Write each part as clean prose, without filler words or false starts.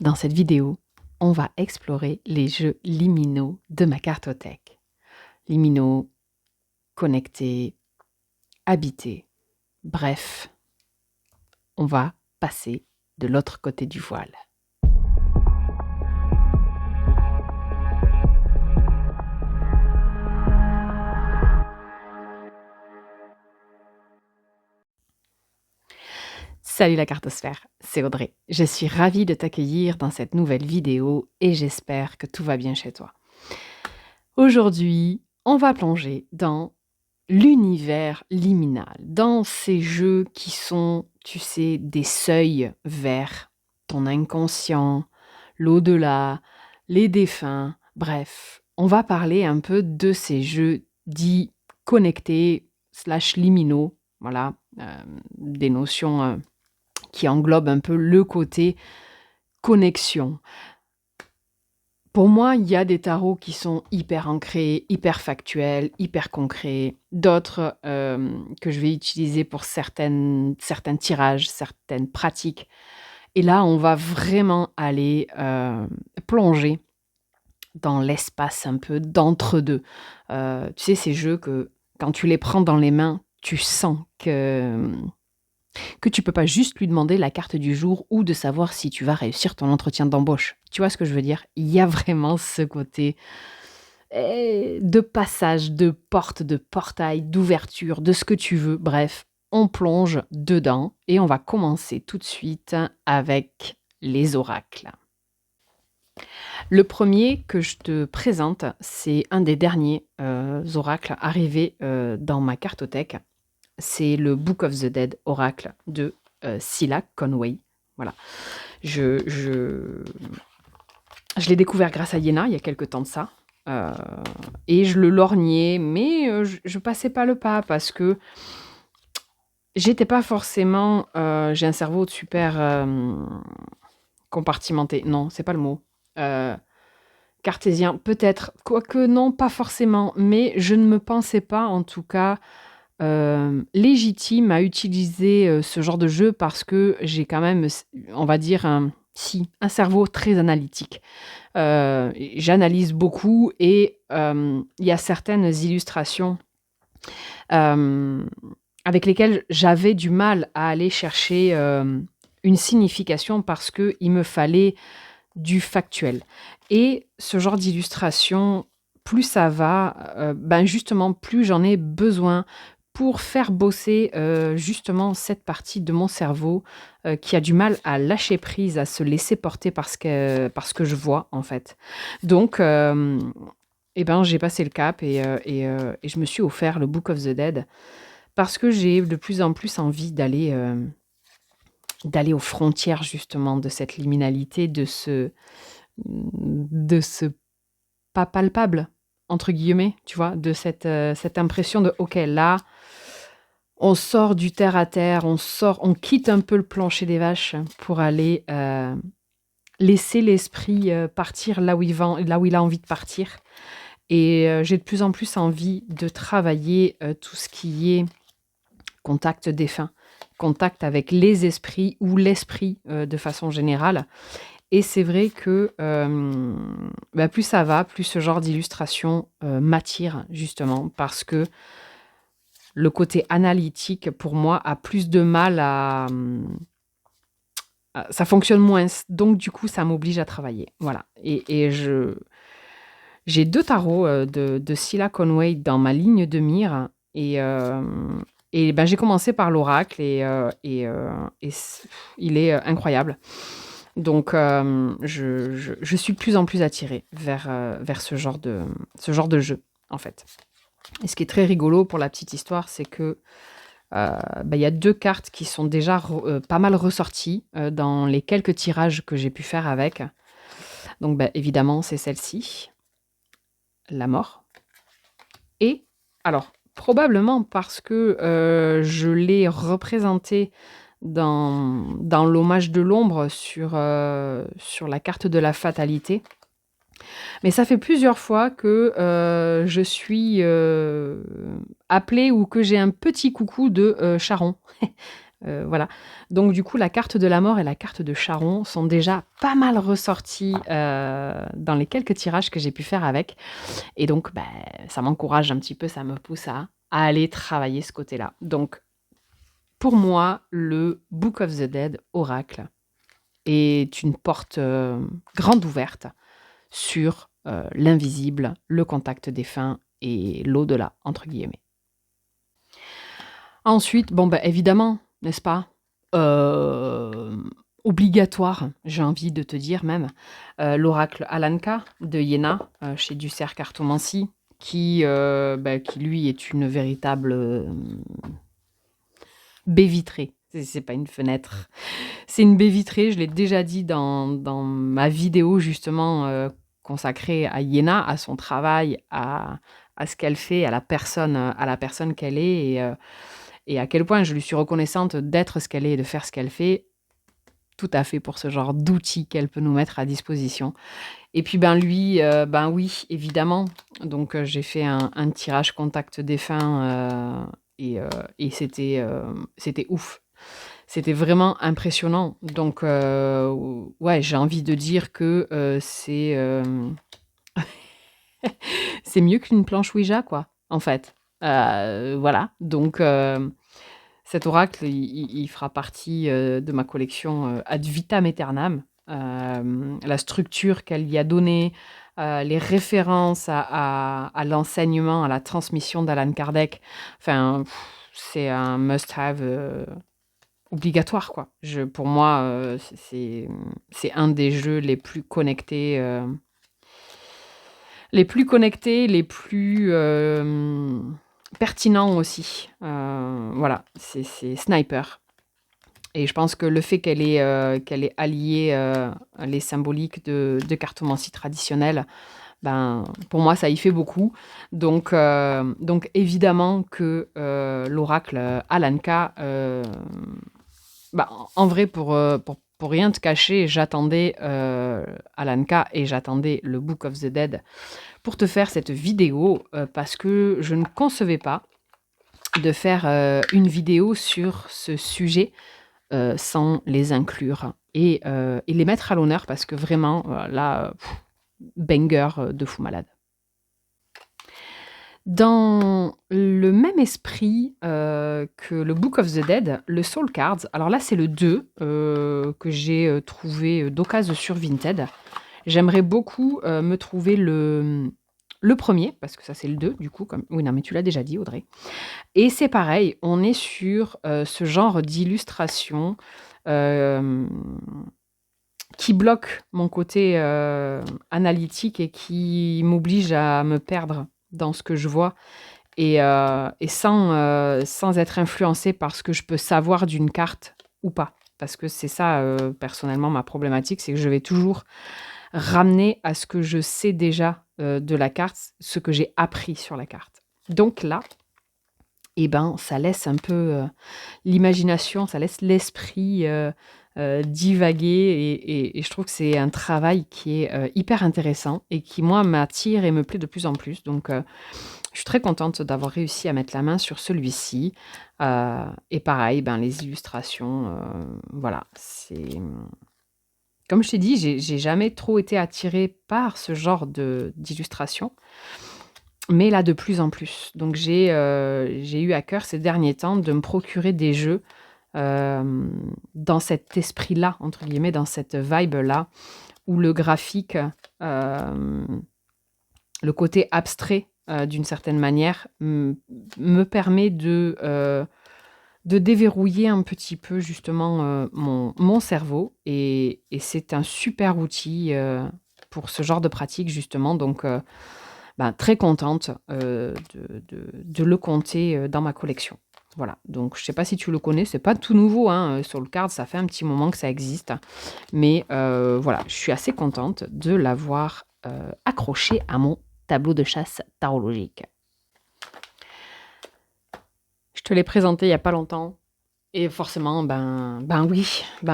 Dans cette vidéo, on va explorer les jeux liminaux de ma cartothèque. Liminaux, connectés, habités. Bref, on va passer de l'autre côté du voile. Salut la cartosphère, c'est Audrey. Je suis ravie de t'accueillir dans cette nouvelle vidéo et j'espère que tout va bien chez toi. Aujourd'hui, on va plonger dans l'univers liminal, dans ces jeux qui sont, tu sais, des seuils vers ton inconscient, l'au-delà, les défunts, bref, on va parler un peu de ces jeux dits connectés / liminaux, voilà, des notions qui englobent un peu le côté connexion. Pour moi, il y a des tarots qui sont hyper ancrés, hyper factuels, hyper concrets. D'autres que je vais utiliser pour certains tirages, certaines pratiques. Et là, on va vraiment aller plonger dans l'espace un peu d'entre-deux. Tu sais, ces jeux que quand tu les prends dans les mains, tu sens que tu peux pas juste lui demander la carte du jour ou de savoir si tu vas réussir ton entretien d'embauche. Tu vois ce que je veux dire? Il y a vraiment ce côté de passage, de porte, de portail, d'ouverture, de ce que tu veux. Bref, on plonge dedans et on va commencer tout de suite avec les oracles. Le premier que je te présente, c'est un des derniers oracles arrivés dans ma cartothèque. C'est le Book of the Dead Oracle de Cilla Conway. Voilà. Je l'ai découvert grâce à Yéna il y a quelques temps de ça. Et je le lorgnais, mais je passais pas le pas parce que j'étais pas forcément... j'ai un cerveau super compartimenté. Non, c'est pas le mot. Cartésien, peut-être. Quoique non, pas forcément. Mais je ne me pensais pas, en tout cas... légitime à utiliser ce genre de jeu parce que j'ai quand même, on va dire, un cerveau très analytique. J'analyse beaucoup et il y a certaines illustrations avec lesquelles j'avais du mal à aller chercher une signification parce qu'il me fallait du factuel. Et ce genre d'illustration, plus ça va, justement, plus j'en ai besoin pour faire bosser justement cette partie de mon cerveau qui a du mal à lâcher prise, à se laisser porter par ce que je vois, en fait. Donc, j'ai passé le cap et je me suis offert le Book of the Dead parce que j'ai de plus en plus envie d'aller aux frontières, justement, de cette liminalité, de ce pas palpable, entre guillemets, tu vois, de cette impression de, ok, là, on sort du terre à terre, on quitte un peu le plancher des vaches pour aller laisser l'esprit partir là où il a envie de partir. Et j'ai de plus en plus envie de travailler tout ce qui est contact défunt, contact avec les esprits ou l'esprit de façon générale. Et c'est vrai que plus ça va, plus ce genre d'illustration m'attire, justement, parce que le côté analytique, pour moi, a plus de mal à... ça fonctionne moins. Donc, du coup, ça m'oblige à travailler. Voilà. Et j'ai 2 tarots de Cilla Conway dans ma ligne de mire. Et j'ai commencé par l'oracle et il est incroyable. Donc, je suis de plus en plus attirée vers ce genre de jeu, en fait. Et ce qui est très rigolo pour la petite histoire, c'est que y a 2 cartes qui sont déjà pas mal ressorties dans les quelques tirages que j'ai pu faire avec. Donc, évidemment, c'est celle-ci, la mort. Et, alors, probablement parce que je l'ai représentée dans l'hommage de l'ombre sur la carte de la fatalité. Mais ça fait plusieurs fois que je suis appelée ou que j'ai un petit coucou de Charon. voilà. Donc du coup, la carte de la mort et la carte de Charon sont déjà pas mal ressorties dans les quelques tirages que j'ai pu faire avec. Et donc, bah, ça m'encourage un petit peu, ça me pousse à aller travailler ce côté-là. Donc, pour moi, le Book of the Dead, Oracle, est une porte grande ouverte sur l'invisible, le contact défunt et l'au-delà, entre guillemets. Ensuite, bon, bah, évidemment, n'est-ce pas obligatoire, j'ai envie de te dire même, l'oracle Alanka de Iéna, chez Ducer Cartomancie, qui lui est une véritable baie vitrée. C'est pas une fenêtre, c'est une baie vitrée. Je l'ai déjà dit dans ma vidéo justement consacrée à Iéna, à son travail, à ce qu'elle fait, à la personne qu'elle est, et à quel point je lui suis reconnaissante d'être ce qu'elle est et de faire ce qu'elle fait, tout à fait pour ce genre d'outils qu'elle peut nous mettre à disposition. Et puis lui, oui, évidemment. Donc j'ai fait un tirage contact défunt et c'était ouf. C'était vraiment impressionnant. Donc ouais, j'ai envie de dire que c'est mieux qu'une planche Ouija, quoi, en fait. Voilà. Donc cet oracle, il fera partie de ma collection ad vitam aeternam. La structure qu'elle y a donnée, les références à l'enseignement, à la transmission d'Alan Kardec, enfin, c'est un must-have obligatoire, quoi. Pour moi, c'est un des jeux les plus connectés, les plus pertinents aussi. Voilà, c'est Sniper. Et je pense que le fait qu'elle ait allié les symboliques de cartomancie traditionnelle, pour moi, ça y fait beaucoup. Donc évidemment que l'oracle Alanka, en vrai, pour rien te cacher, j'attendais Alanka et j'attendais le Book of the Dead pour te faire cette vidéo parce que je ne concevais pas de faire une vidéo sur ce sujet sans les inclure et les mettre à l'honneur parce que vraiment, banger de fou malade. Dans le même esprit que le Book of the Dead, le Soul Cards, alors là c'est le 2 que j'ai trouvé d'occasion sur Vinted. J'aimerais beaucoup me trouver le premier, parce que ça c'est le 2 du coup. Oui, non mais tu l'as déjà dit, Audrey. Et c'est pareil, on est sur ce genre d'illustration qui bloque mon côté analytique et qui m'oblige à me perdre dans ce que je vois et sans être influencée par ce que je peux savoir d'une carte ou pas. Parce que c'est ça, personnellement, ma problématique, c'est que je vais toujours ramener à ce que je sais déjà de la carte, ce que j'ai appris sur la carte. Donc là, ça laisse un peu l'imagination, ça laisse l'esprit divaguer et je trouve que c'est un travail qui est hyper intéressant et qui, moi, m'attire et me plaît de plus en plus. Donc, je suis très contente d'avoir réussi à mettre la main sur celui-ci. Et pareil, les illustrations, voilà, c'est... Comme je t'ai dit, j'ai jamais trop été attirée par ce genre d'illustration. Mais là, de plus en plus. Donc, j'ai eu à cœur ces derniers temps de me procurer des jeux dans cet esprit-là, entre guillemets, dans cette vibe-là, où le graphique, le côté abstrait, d'une certaine manière, me permet de déverrouiller un petit peu, justement, mon cerveau. Et c'est un super outil pour ce genre de pratique, justement. Donc, très contente de le compter dans ma collection. Voilà, donc je ne sais pas si tu le connais, c'est pas tout nouveau, hein, Soul Card, ça fait un petit moment que ça existe, mais voilà, je suis assez contente de l'avoir accroché à mon tableau de chasse tarologique. Je te l'ai présenté il n'y a pas longtemps, et forcément,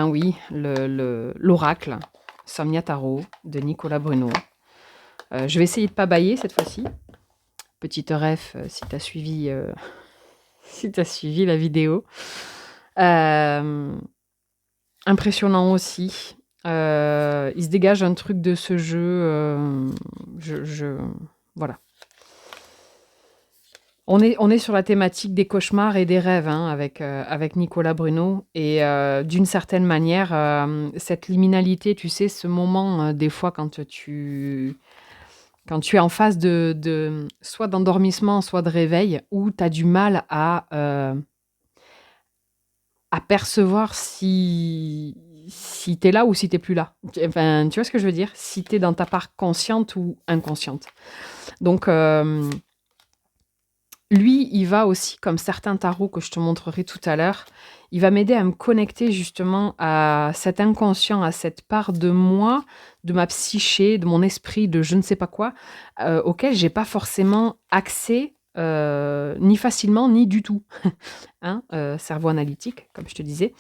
oui, l'oracle Somnia Tarot de Nicolas Bruno. Je vais essayer de pas bâiller cette fois-ci. Petite ref si tu as suivi la vidéo. Hem, Impressionnant aussi. Il se dégage un truc de ce jeu, je voilà. On est sur la thématique des cauchemars et des rêves, hein, avec Nicolas Bruno et d'une certaine manière, cette liminalité, tu sais, ce moment, des fois quand tu es en phase de soit d'endormissement, soit de réveil, où tu as du mal à percevoir si tu es là ou si tu plus là. Enfin, tu vois ce que je veux dire? Si tu es dans ta part consciente ou inconsciente. Donc, lui, il va aussi, comme certains tarots que je te montrerai tout à l'heure, il va m'aider à me connecter justement à cet inconscient, à cette part de moi, de ma psyché, de mon esprit, de je ne sais pas quoi, auquel j'ai pas forcément accès, ni facilement, ni du tout. Hein, cerveau analytique, comme je te disais,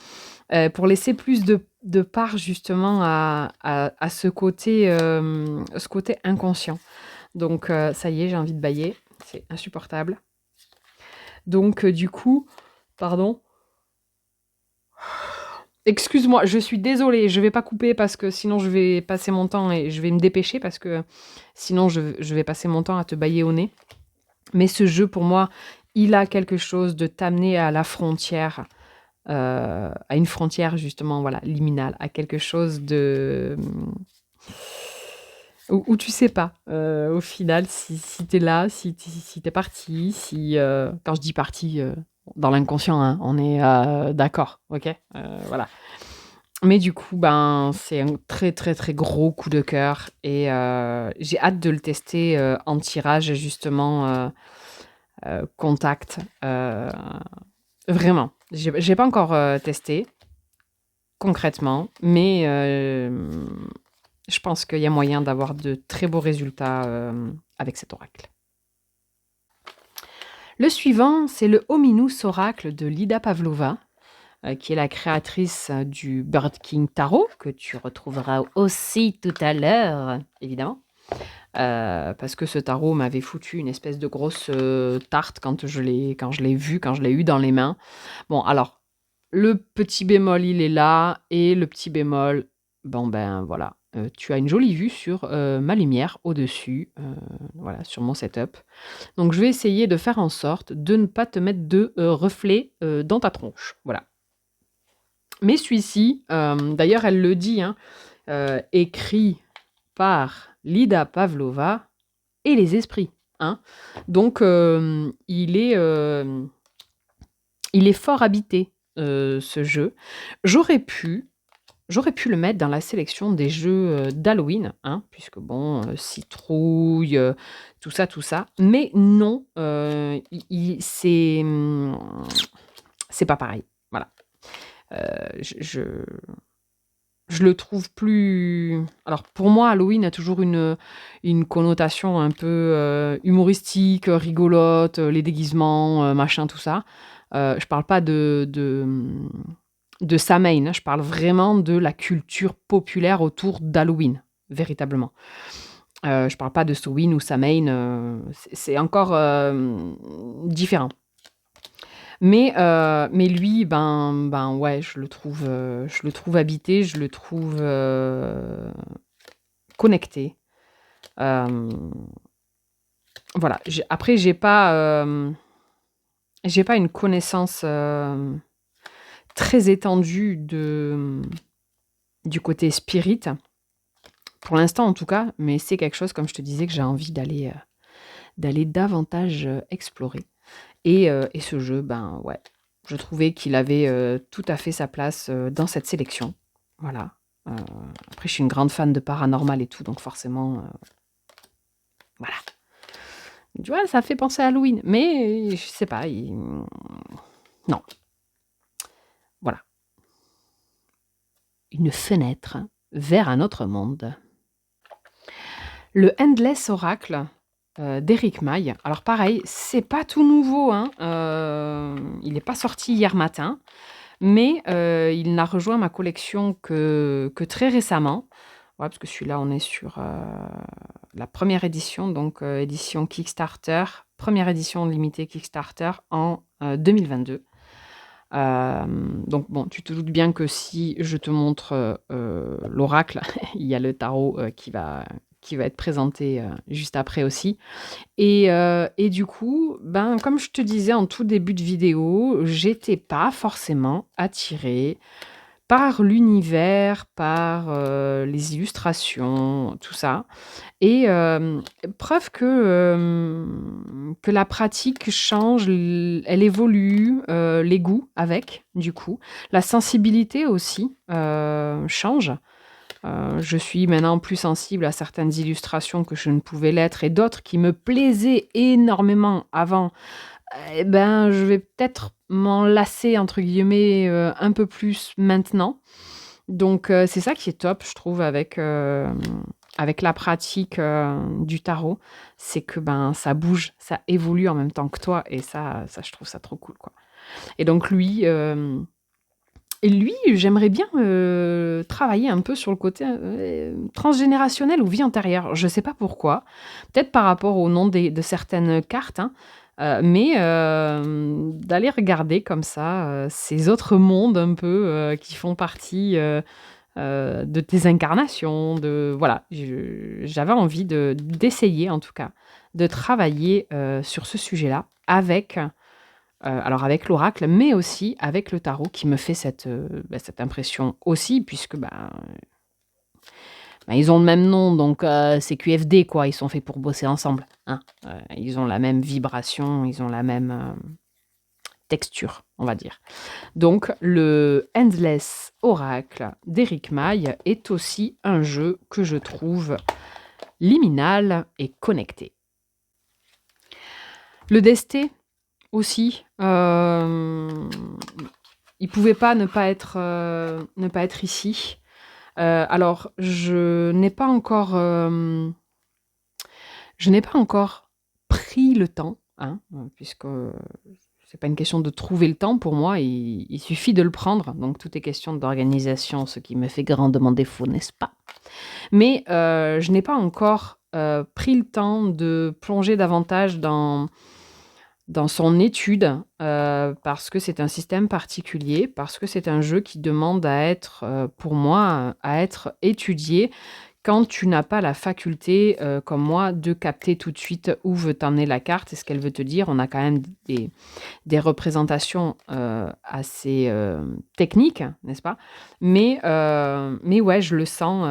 pour laisser plus de part justement à ce côté inconscient. Donc, ça y est, j'ai envie de bâiller, c'est insupportable. Donc, du coup, pardon. Excuse-moi, je suis désolée, je vais pas couper parce que sinon je vais passer mon temps et je vais me dépêcher parce que sinon je vais passer mon temps à te bâiller au nez. Mais ce jeu, pour moi, il a quelque chose de t'amener à la frontière, à une frontière justement, voilà, liminale, à quelque chose de où tu sais pas, au final, si t'es là, si t'es parti, quand je dis parti, dans l'inconscient, hein, on est d'accord, ok. Voilà. Mais du coup, ben, c'est un très très très gros coup de cœur et j'ai hâte de le tester en tirage justement contact. Vraiment, j'ai pas encore testé concrètement, mais je pense qu'il y a moyen d'avoir de très beaux résultats avec cet oracle. Le suivant, c'est le Hominous Oracle de Lida Pavlova, qui est la créatrice du Bird King Tarot, que tu retrouveras aussi tout à l'heure, évidemment. Parce que ce tarot m'avait foutu une espèce de grosse tarte quand je l'ai vu, quand je l'ai eu dans les mains. Bon, alors, le petit bémol, il est là, et le petit bémol, bon ben voilà, tu as une jolie vue sur ma lumière au-dessus, voilà, sur mon setup. Donc je vais essayer de faire en sorte de ne pas te mettre de reflet dans ta tronche, voilà. Mais celui-ci, d'ailleurs elle le dit, hein, écrit par Lida Pavlova et les esprits, hein. Donc il est fort habité, ce jeu. J'aurais pu le mettre dans la sélection des jeux, d'Halloween, hein, puisque bon, citrouille, tout ça. Mais non, c'est pas pareil. Voilà. Je le trouve plus. Alors pour moi, Halloween a toujours une connotation un peu humoristique, rigolote, les déguisements, machin, tout ça. Je parle pas de Samhain, hein, je parle vraiment de la culture populaire autour d'Halloween, véritablement. Je parle pas de Samhain ou Samhain, c'est encore différent. Mais lui, ben ouais, je le trouve habité, je le trouve connecté. Euh, voilà. Après, j'ai pas une connaissance très étendue du côté spirit, pour l'instant en tout cas, mais c'est quelque chose, comme je te disais, que j'ai envie d'aller davantage explorer. Et ce jeu, ben ouais, je trouvais qu'il avait tout à fait sa place dans cette sélection. Voilà. Euh, Après, je suis une grande fan de paranormal et tout, donc forcément, voilà. Tu vois, ça fait penser à Halloween, mais je sais pas. Non. Voilà. Une fenêtre vers un autre monde. Le Endless Oracle d'Eric Maille. Alors pareil, c'est pas tout nouveau, hein. Il n'est pas sorti hier matin, mais il n'a rejoint ma collection que très récemment. Ouais, parce que celui-là, on est sur la première édition, donc édition Kickstarter, première édition limitée Kickstarter en 2022. Donc bon, tu te doutes bien que si je te montre, l'oracle, il y a le tarot, qui va être présenté, juste après aussi. Et du coup, ben, comme je te disais en tout début de vidéo, j'étais pas forcément attirée par l'univers, par, les illustrations, tout ça. Et preuve que la pratique change, elle évolue, les goûts avec, du coup. La sensibilité aussi, change. Je suis maintenant plus sensible à certaines illustrations que je ne pouvais l'être et d'autres qui me plaisaient énormément avant. Et ben, je vais peut-être «m'en lasser» entre guillemets, un peu plus maintenant. Donc c'est ça qui est top, je trouve, avec la pratique, du tarot. C'est que, ben, ça bouge, ça évolue en même temps que toi et ça je trouve ça trop cool, quoi. Et donc lui, j'aimerais bien, travailler un peu sur le côté, transgénérationnel ou vie antérieure. Je sais pas pourquoi. Peut-être par rapport au nom de certaines cartes, hein, mais d'aller regarder comme ça, ces autres mondes un peu, qui font partie, de tes incarnations, voilà. J'avais envie d'essayer en tout cas, de travailler, sur ce sujet-là alors avec l'oracle, mais aussi avec le tarot qui me fait cette impression aussi puisque, ils ont le même nom donc c'est QFD quoi, ils sont faits pour bosser ensemble, hein. Ils ont la même vibration, ils ont la même, texture, on va dire. Donc le Endless Oracle d'Eric Maille est aussi un jeu que je trouve liminal et connecté. Le Desté aussi, il pouvait pas ne pas être ici. Alors je n'ai pas encore pris le temps, hein, puisque c'est pas une question de trouver le temps pour moi, il suffit de le prendre. Donc tout est question d'organisation, ce qui me fait grandement défaut, n'est-ce pas? Mais je n'ai pas encore pris le temps de plonger davantage dans son étude, parce que c'est un système particulier, parce que c'est un jeu qui demande à être, pour moi, à être étudié quand tu n'as pas la faculté, comme moi, de capter tout de suite où veut t'emmener la carte et ce qu'elle veut te dire. On a quand même des représentations, assez, techniques, n'est-ce pas? Mais ouais, je le sens,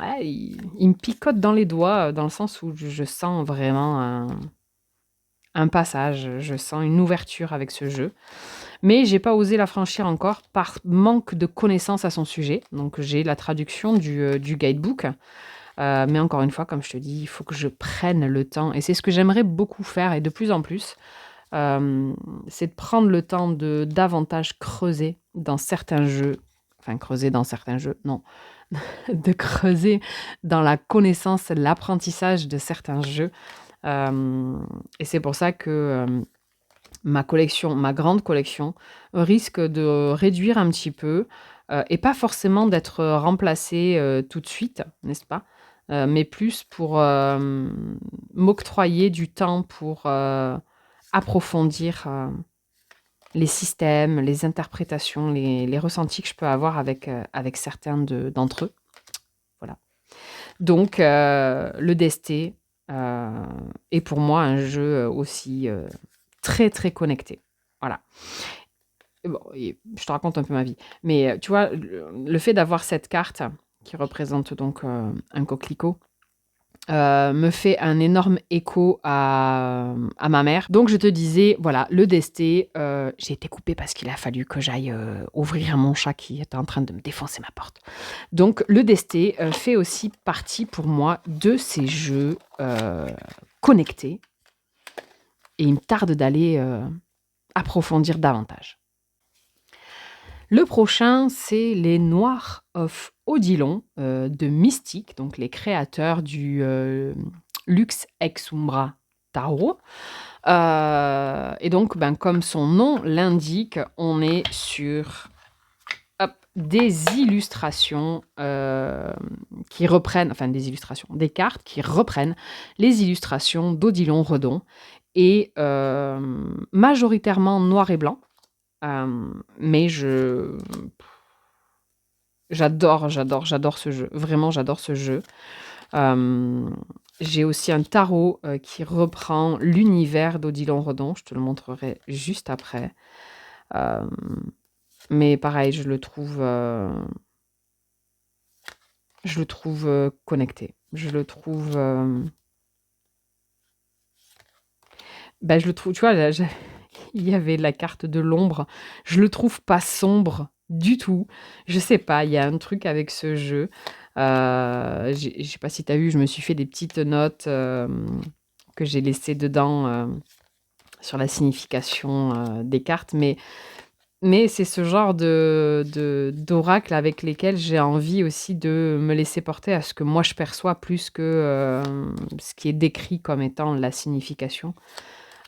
ouais, il me picote dans les doigts, dans le sens où je sens vraiment un passage, je sens une ouverture avec ce jeu. Mais j'ai pas osé la franchir encore par manque de connaissances à son sujet. Donc j'ai la traduction du guidebook. Mais encore une fois, comme je te dis, il faut que je prenne le temps. Et c'est ce que j'aimerais beaucoup faire et de plus en plus. C'est de prendre le temps de davantage creuser dans certains jeux. Enfin, creuser dans certains jeux, non. De creuser dans la connaissance, l'apprentissage de certains jeux. Et c'est pour ça que ma grande collection, risque de réduire un petit peu, et pas forcément d'être remplacée tout de suite, n'est-ce pas? Mais plus pour m'octroyer du temps pour approfondir les systèmes, les interprétations, les ressentis que je peux avoir avec certains d'entre eux. Voilà. Donc, le Desté est pour moi un jeu aussi très très connecté. Voilà. Et bon, je te raconte un peu ma vie. Mais tu vois, le fait d'avoir cette carte qui représente donc un coquelicot me fait un énorme écho à ma mère. Donc je te disais, voilà, le Desté, j'ai été coupée parce qu'il a fallu que j'aille ouvrir mon chat qui était en train de me défoncer ma porte. Donc le Desté fait aussi partie pour moi de ces jeux connectés. Et il me tarde d'aller approfondir davantage. Le prochain, c'est les Noirs of Odilon de Mystique, donc les créateurs du Lux Ex Umbra Tarot. Et donc, comme son nom l'indique, on est sur des illustrations qui reprennent, enfin des cartes qui reprennent les illustrations d'Odilon Redon et majoritairement noir et blanc. Mais j'adore ce jeu. Vraiment, j'adore ce jeu. Euh, j'ai aussi un tarot qui reprend l'univers d'Odilon Redon. Je te le montrerai juste après. Euh, mais pareil, je le trouve connecté. Je le trouve, tu vois, là, il y avait la carte de l'ombre. Je le trouve pas sombre du tout. Je sais pas, il y a un truc avec ce jeu. Je sais pas si tu as vu, je me suis fait des petites notes que j'ai laissées dedans sur la signification des cartes. Mais c'est ce genre d'oracle avec lesquels j'ai envie aussi de me laisser porter à ce que moi je perçois plus que ce qui est décrit comme étant la signification.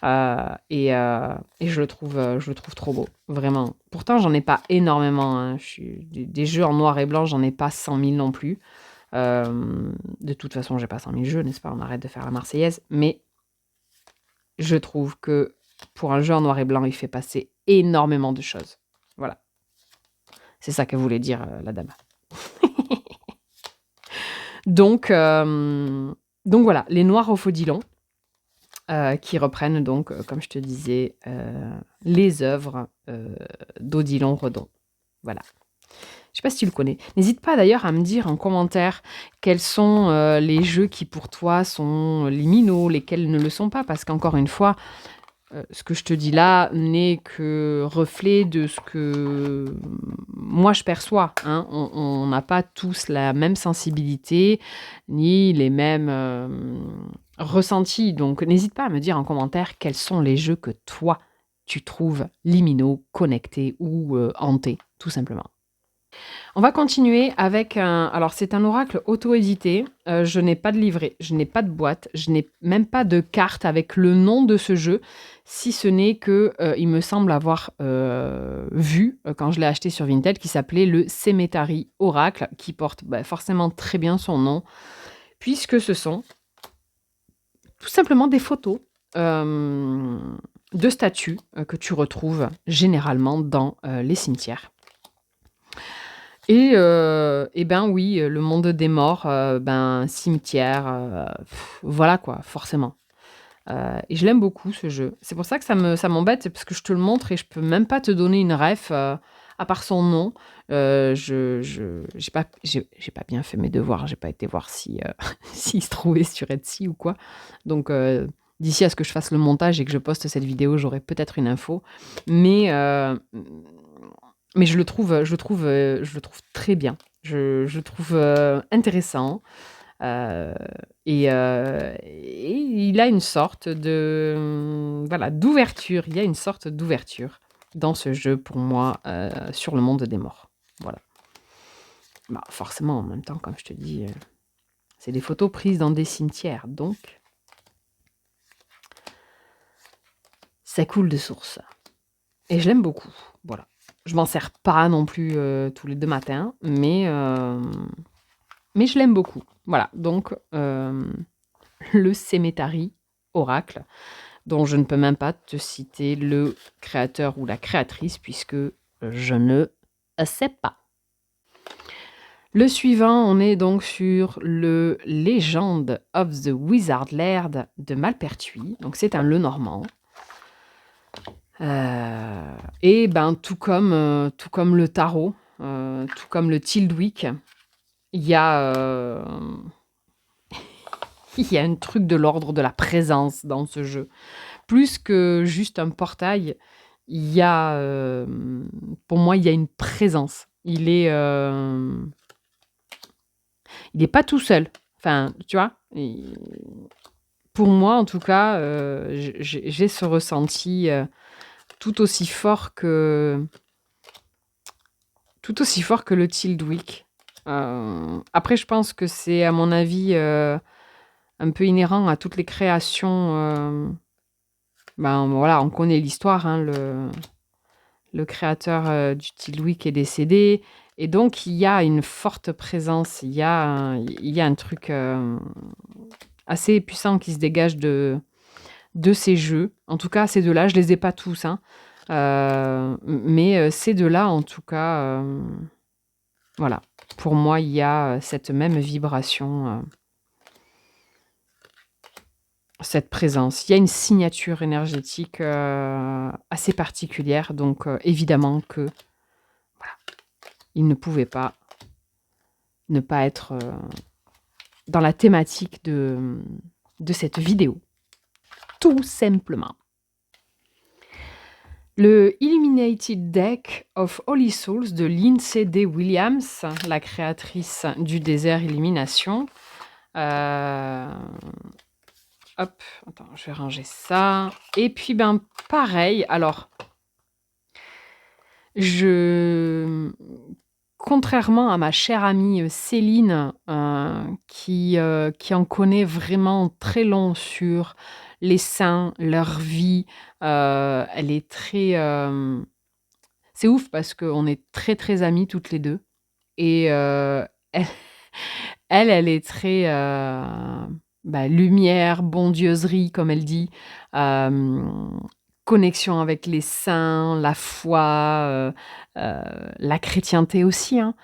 Et je le trouve trop beau, vraiment. Pourtant, j'en ai pas énormément, hein. Des jeux en noir et blanc, j'en ai pas 100 000 non plus. De toute façon, j'ai pas 100 000 jeux, n'est-ce pas? On arrête de faire la Marseillaise. Mais je trouve que pour un jeu en noir et blanc, il fait passer énormément de choses. Voilà. C'est ça que voulait dire la dame. Donc voilà, les Noirs au Faudilon. Qui reprennent donc, comme je te disais, les œuvres d'Odilon Redon. Voilà. Je sais pas si tu le connais. N'hésite pas d'ailleurs à me dire en commentaire quels sont les jeux qui pour toi sont liminaux, lesquels ne le sont pas, parce qu'encore une fois, ce que je te dis là n'est que reflet de ce que moi je perçois, hein. On n'a pas tous la même sensibilité, ni les mêmes ressentis. Donc n'hésite pas à me dire en commentaire quels sont les jeux que toi tu trouves liminaux, connectés ou hantés, tout simplement. On va continuer avec un... Alors, c'est un oracle auto-édité. Je n'ai pas de livret, je n'ai pas de boîte, je n'ai même pas de carte avec le nom de ce jeu, si ce n'est que il me semble avoir vu, quand je l'ai acheté sur Vinted, qui s'appelait le Cemetery Oracle, qui porte forcément très bien son nom, puisque ce sont tout simplement des photos de statues que tu retrouves généralement dans les cimetières. Et ben oui, le monde des morts, cimetière, voilà quoi, forcément. Et je l'aime beaucoup ce jeu. C'est pour ça que ça m'embête, c'est parce que je te le montre et je peux même pas te donner une ref à part son nom. J'ai pas bien fait mes devoirs, j'ai pas été voir si s'il se trouvait sur Etsy ou quoi. Donc d'ici à ce que je fasse le montage et que je poste cette vidéo, j'aurai peut-être une info. Mais je le trouve très bien. Je le trouve intéressant. Et il a une sorte d'ouverture. Il y a une sorte d'ouverture dans ce jeu pour moi sur le monde des morts. Voilà. Forcément, en même temps, comme je te dis, c'est des photos prises dans des cimetières. Donc, ça coule de source. Et je l'aime beaucoup. Voilà. Je m'en sers pas non plus tous les 2 matins, mais je l'aime beaucoup. Voilà, donc le Cemetery Oracle, dont je ne peux même pas te citer le créateur ou la créatrice, puisque je ne sais pas. Le suivant, on est donc sur le Legend of the Wizard Laird de Malpertuis. Donc c'est un Lenormand. Et tout comme le tarot, tout comme le Tildwick, il y a un truc de l'ordre de la présence dans ce jeu. Plus que juste un portail, il y a, pour moi, il y a une présence. Il est pas tout seul. Enfin, tu vois. Pour moi, en tout cas, j'ai ce ressenti tout aussi fort que le Tildwick. Après, je pense que c'est, à mon avis, un peu inhérent à toutes les créations. Voilà, on connaît l'histoire. Hein, le créateur du Tildwick est décédé. Et donc, il y a une forte présence. Il y a un truc assez puissant qui se dégage de ces jeux. En tout cas, ces deux-là, je les ai pas tous. Hein. Mais ces 2-là, en tout cas, voilà. Pour moi, il y a, cette même vibration, cette présence. Il y a une signature énergétique, assez particulière, donc évidemment que, voilà, il ne pouvait pas ne pas être, dans la thématique de cette vidéo, tout simplement. Le Illuminated Deck of Holy Souls de Lindsay D. Williams, la créatrice du désert Illumination. Hop, attends, je vais ranger ça. Et puis, ben, pareil, alors, contrairement à ma chère amie Céline, qui en connaît vraiment très long sur les saints, leur vie, elle est très... c'est ouf parce qu'on est très très amies toutes les deux. Et elle, elle est très lumière, bondieuserie, comme elle dit, connexion avec les saints, la foi, la chrétienté aussi, hein.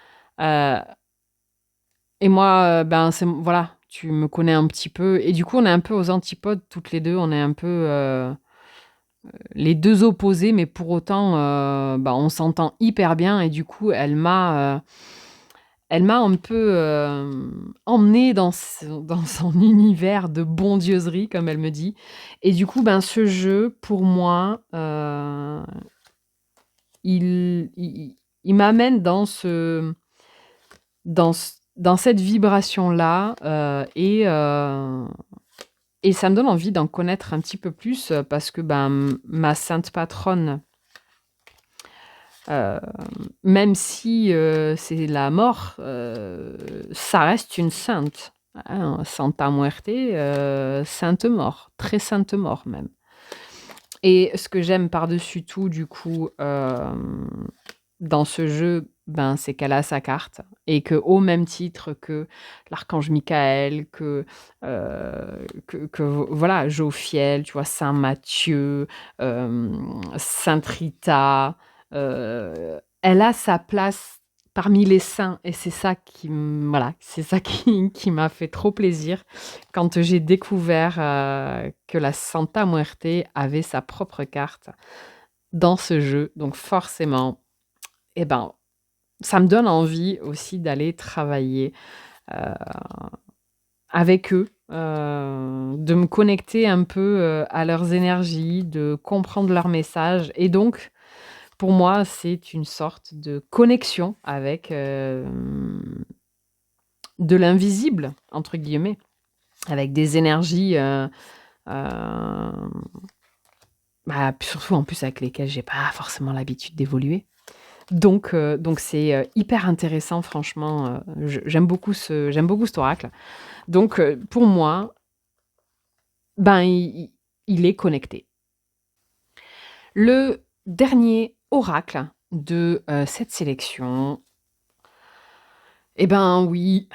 Et moi, voilà, tu me connais un petit peu. Et du coup, on est un peu aux antipodes toutes les deux. On est un peu les deux opposés, mais pour autant, on s'entend hyper bien. Et du coup, elle m'a un peu emmenée dans son univers de bondieuserie, comme elle me dit. Et du coup, ce jeu, pour moi, il m'amène dans cette vibration-là, et ça me donne envie d'en connaître un petit peu plus, parce que ma sainte patronne, même si c'est la mort, ça reste une sainte, hein, Santa Muerte, sainte mort, très sainte mort même. Et ce que j'aime par-dessus tout, du coup, dans ce jeu, c'est qu'elle a sa carte et qu'au même titre que l'archange Michael, voilà, Jophiel, tu vois, Saint Matthieu, Sainte Rita, elle a sa place parmi les saints et c'est ça voilà, c'est ça qui m'a fait trop plaisir quand j'ai découvert que la Santa Muerte avait sa propre carte dans ce jeu. Donc forcément, eh ben, ça me donne envie aussi d'aller travailler avec eux, de me connecter un peu à leurs énergies, de comprendre leurs messages. Et donc, pour moi, c'est une sorte de connexion avec de l'invisible, entre guillemets, avec des énergies, surtout en plus avec lesquelles j'ai pas forcément l'habitude d'évoluer. Donc c'est hyper intéressant, franchement. J'aime beaucoup cet oracle. Donc pour moi, il est connecté. Le dernier oracle de cette sélection, eh ben oui,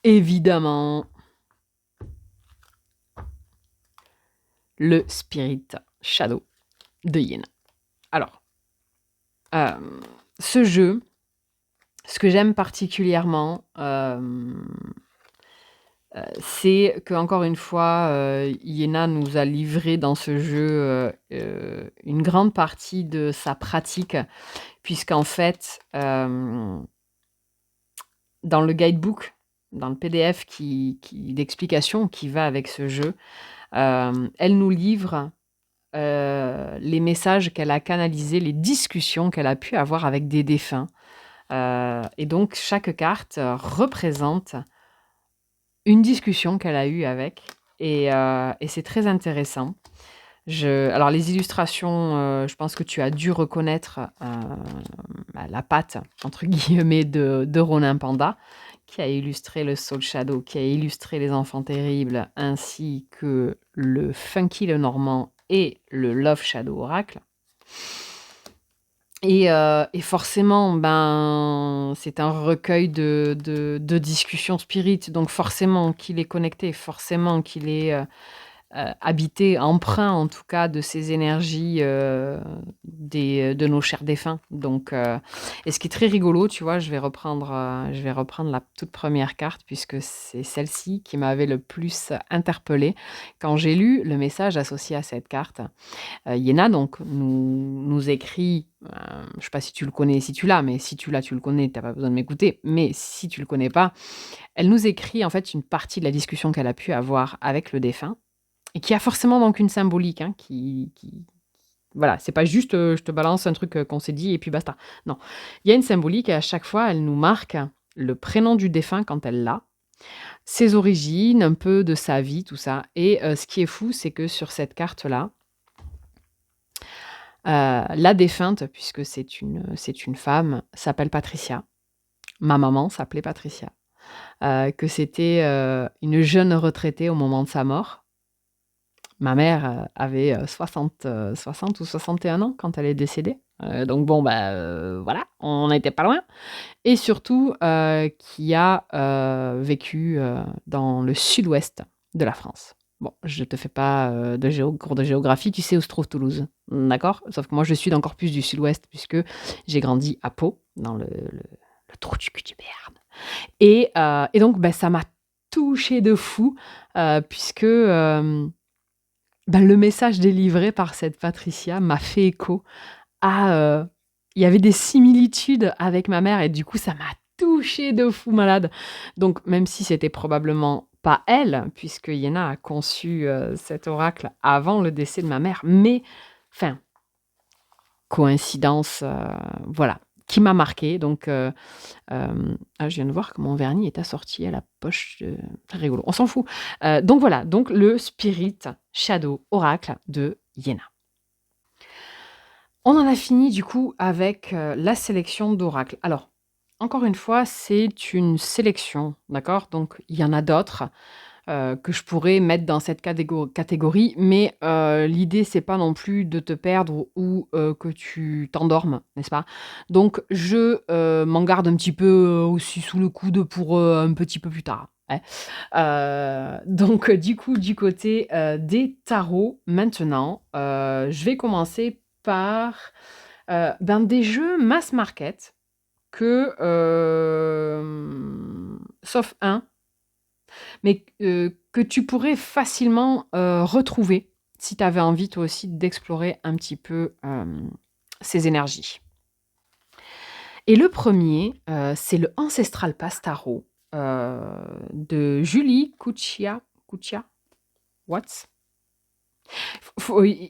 évidemment, le Spirit Shadow de Yin. Alors, ce jeu, ce que j'aime particulièrement, c'est qu'encore une fois, Iéna nous a livré dans ce jeu une grande partie de sa pratique, puisqu'en fait, dans le guidebook, dans le PDF d'explication qui va avec ce jeu, elle nous livre les messages qu'elle a canalisés, les discussions qu'elle a pu avoir avec des défunts. Et donc, chaque carte représente une discussion qu'elle a eue avec. Et c'est très intéressant. Alors, les illustrations, je pense que tu as dû reconnaître la patte, entre guillemets, de Ronin Panda, qui a illustré le Soul Shadow, qui a illustré les Enfants Terribles, ainsi que le Funky le Normand et le Love Shadow Oracle. Et forcément, c'est un recueil de discussions spirites, donc forcément qu'il est connecté, forcément qu'il est habité, empreint en tout cas de ces énergies de nos chers défunts. Donc, et ce qui est très rigolo, tu vois, je vais reprendre la toute première carte puisque c'est celle-ci qui m'avait le plus interpellée. Quand j'ai lu le message associé à cette carte, Yéna donc nous écrit, je ne sais pas si tu le connais, si tu l'as, mais si tu l'as, tu le connais, tu n'as pas besoin de m'écouter. Mais si tu le connais pas, elle nous écrit en fait une partie de la discussion qu'elle a pu avoir avec le défunt et qui a forcément donc une symbolique, hein, voilà, c'est pas juste je te balance un truc qu'on s'est dit et puis basta. Non, il y a une symbolique et à chaque fois, elle nous marque le prénom du défunt quand elle l'a, ses origines, un peu de sa vie, tout ça. Et ce qui est fou, c'est que sur cette carte-là, la défunte, puisque c'est une femme, s'appelle Patricia. Ma maman s'appelait Patricia. Que c'était une jeune retraitée au moment de sa mort. Ma mère avait 60 ou 61 ans quand elle est décédée. Donc bon, voilà, on n'était pas loin. Et surtout, qui a vécu dans le sud-ouest de la France. Bon, je te fais pas cours de géographie, tu sais où se trouve Toulouse, d'accord? Sauf que moi, je suis encore plus du sud-ouest puisque j'ai grandi à Pau, dans le trou du cul du Béarn. Et donc, ça m'a touchée de fou puisque le message délivré par cette Patricia m'a fait écho à... il y avait des similitudes avec ma mère et du coup, ça m'a touchée de fou malade. Donc, même si c'était probablement pas elle, puisque Yéna a conçu cet oracle avant le décès de ma mère, mais, enfin, coïncidence, voilà, qui m'a marquée. Donc, je viens de voir que mon vernis est assorti à la poche. Très rigolo, on s'en fout. Donc voilà, donc le Spirit Shadow Oracle de Yéna. On en a fini du coup avec la sélection d'oracles. Alors, encore une fois, c'est une sélection, d'accord? Donc, il y en a d'autres que je pourrais mettre dans cette catégorie, mais l'idée, c'est pas non plus de te perdre ou que tu t'endormes, n'est-ce pas? Donc, je m'en garde un petit peu aussi sous le coude pour un petit peu plus tard. Hein. Donc, du coup, du côté des tarots, maintenant, je vais commencer par des jeux mass market que, sauf un, mais que tu pourrais facilement retrouver si tu avais envie toi aussi d'explorer un petit peu ces énergies. Et le premier, c'est le Ancestral Pastaro de Julie Kuchia. What?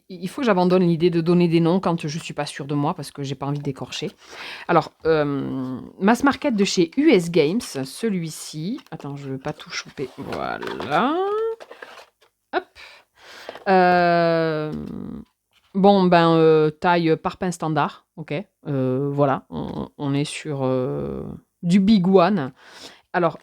Il faut que j'abandonne l'idée de donner des noms quand je suis pas sûre de moi parce que j'ai pas envie d'écorcher. Alors, Mass Market de chez US Games, celui-ci. Attends, je veux pas tout choper. Voilà. Hop. Taille parpaing standard. Ok. Voilà. On est sur du Big One. Alors,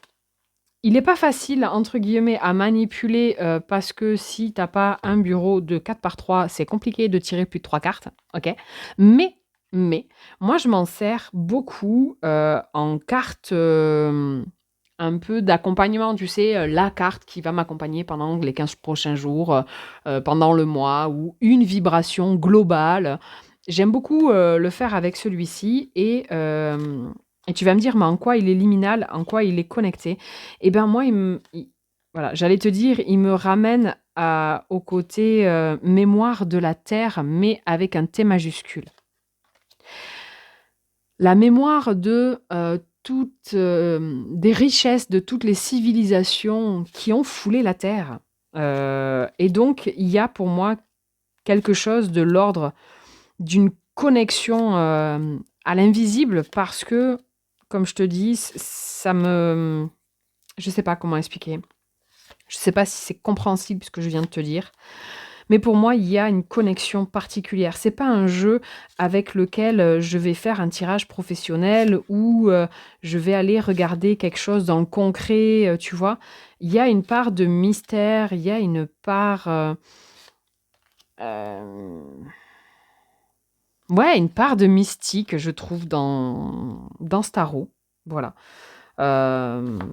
il n'est pas facile, entre guillemets, à manipuler parce que si tu n'as pas un bureau de 4x3, c'est compliqué de tirer plus de 3 cartes. Ok. Mais, moi, je m'en sers beaucoup en carte un peu d'accompagnement. Tu sais, la carte qui va m'accompagner pendant les 15 prochains jours, pendant le mois, ou une vibration globale. J'aime beaucoup le faire avec celui-ci et tu vas me dire, mais en quoi il est liminal, en quoi il est connecté? Eh bien, moi, voilà, j'allais te dire, il me ramène au côté mémoire de la Terre, mais avec un T majuscule. La mémoire de toutes des richesses de toutes les civilisations qui ont foulé la Terre. Et donc, il y a pour moi quelque chose de l'ordre d'une connexion à l'invisible parce que, comme je te dis, ça me... Je ne sais pas comment expliquer. Je ne sais pas si c'est compréhensible ce que je viens de te dire. Mais pour moi, il y a une connexion particulière. C'est pas un jeu avec lequel je vais faire un tirage professionnel ou je vais aller regarder quelque chose dans le concret, tu vois. Il y a une part de mystère, il y a une part... une part de mystique, je trouve, dans ce tarot. Voilà.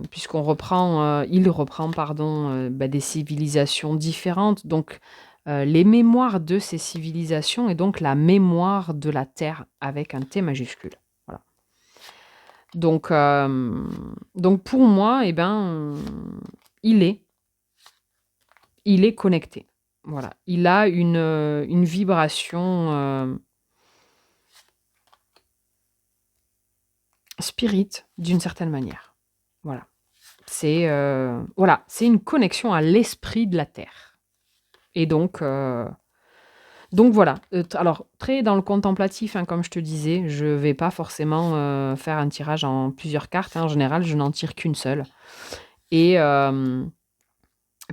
puisqu'on reprend, il reprend, pardon, des civilisations différentes. Donc, les mémoires de ces civilisations et donc la mémoire de la Terre avec un T majuscule. Voilà. Donc, pour moi, il est, il est connecté. Voilà. Il a une vibration spirit d'une certaine manière. Voilà. C'est une connexion à l'esprit de la Terre. Et donc voilà. Alors, très dans le contemplatif, hein, comme je te disais, je vais pas forcément faire un tirage en plusieurs cartes, hein. En général, je n'en tire qu'une seule. Et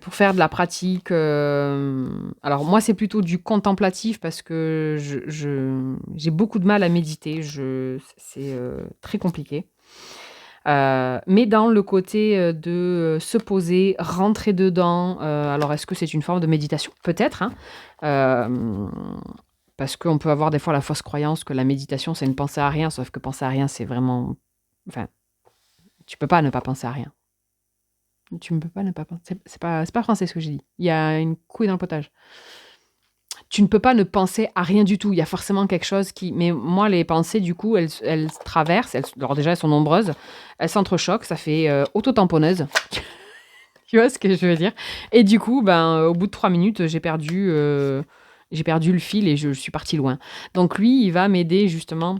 pour faire de la pratique, alors moi, c'est plutôt du contemplatif parce que j'ai beaucoup de mal à méditer. C'est très compliqué. Mais dans le côté de se poser, rentrer dedans, alors est-ce que c'est une forme de méditation? Peut-être, hein. Euh, Parce qu'on peut avoir des fois la fausse croyance que la méditation, c'est ne penser à rien, sauf que penser à rien, c'est vraiment... Enfin, tu peux pas ne pas penser à rien. Tu ne peux pas ne pas penser... C'est pas français ce que j'ai dit. Il y a une couille dans le potage. Tu ne peux pas ne penser à rien du tout. Il y a forcément quelque chose qui... Mais moi, les pensées, du coup, elles traversent. Alors déjà, elles sont nombreuses. Elles s'entrechoquent. Ça fait auto-tamponneuse. Tu vois ce que je veux dire? Et du coup, au bout de 3 minutes, j'ai perdu le fil et je suis partie loin. Donc lui, il va m'aider justement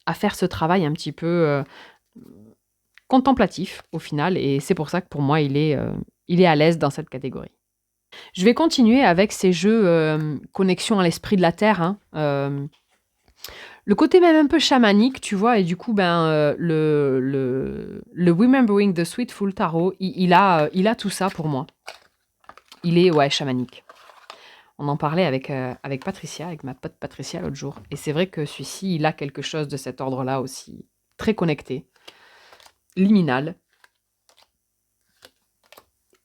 à faire ce travail un petit peu contemplatif au final. Et c'est pour ça que pour moi, il est à l'aise dans cette catégorie. Je vais continuer avec ces jeux connexion à l'esprit de la Terre, hein. Le côté même un peu chamanique, tu vois, et du coup, le Remembering the Sweetful Tarot, il a tout ça pour moi. Il est, ouais, chamanique. On en parlait avec Patricia, avec ma pote Patricia l'autre jour. Et c'est vrai que celui-ci, il a quelque chose de cet ordre-là aussi. Très connecté, liminal.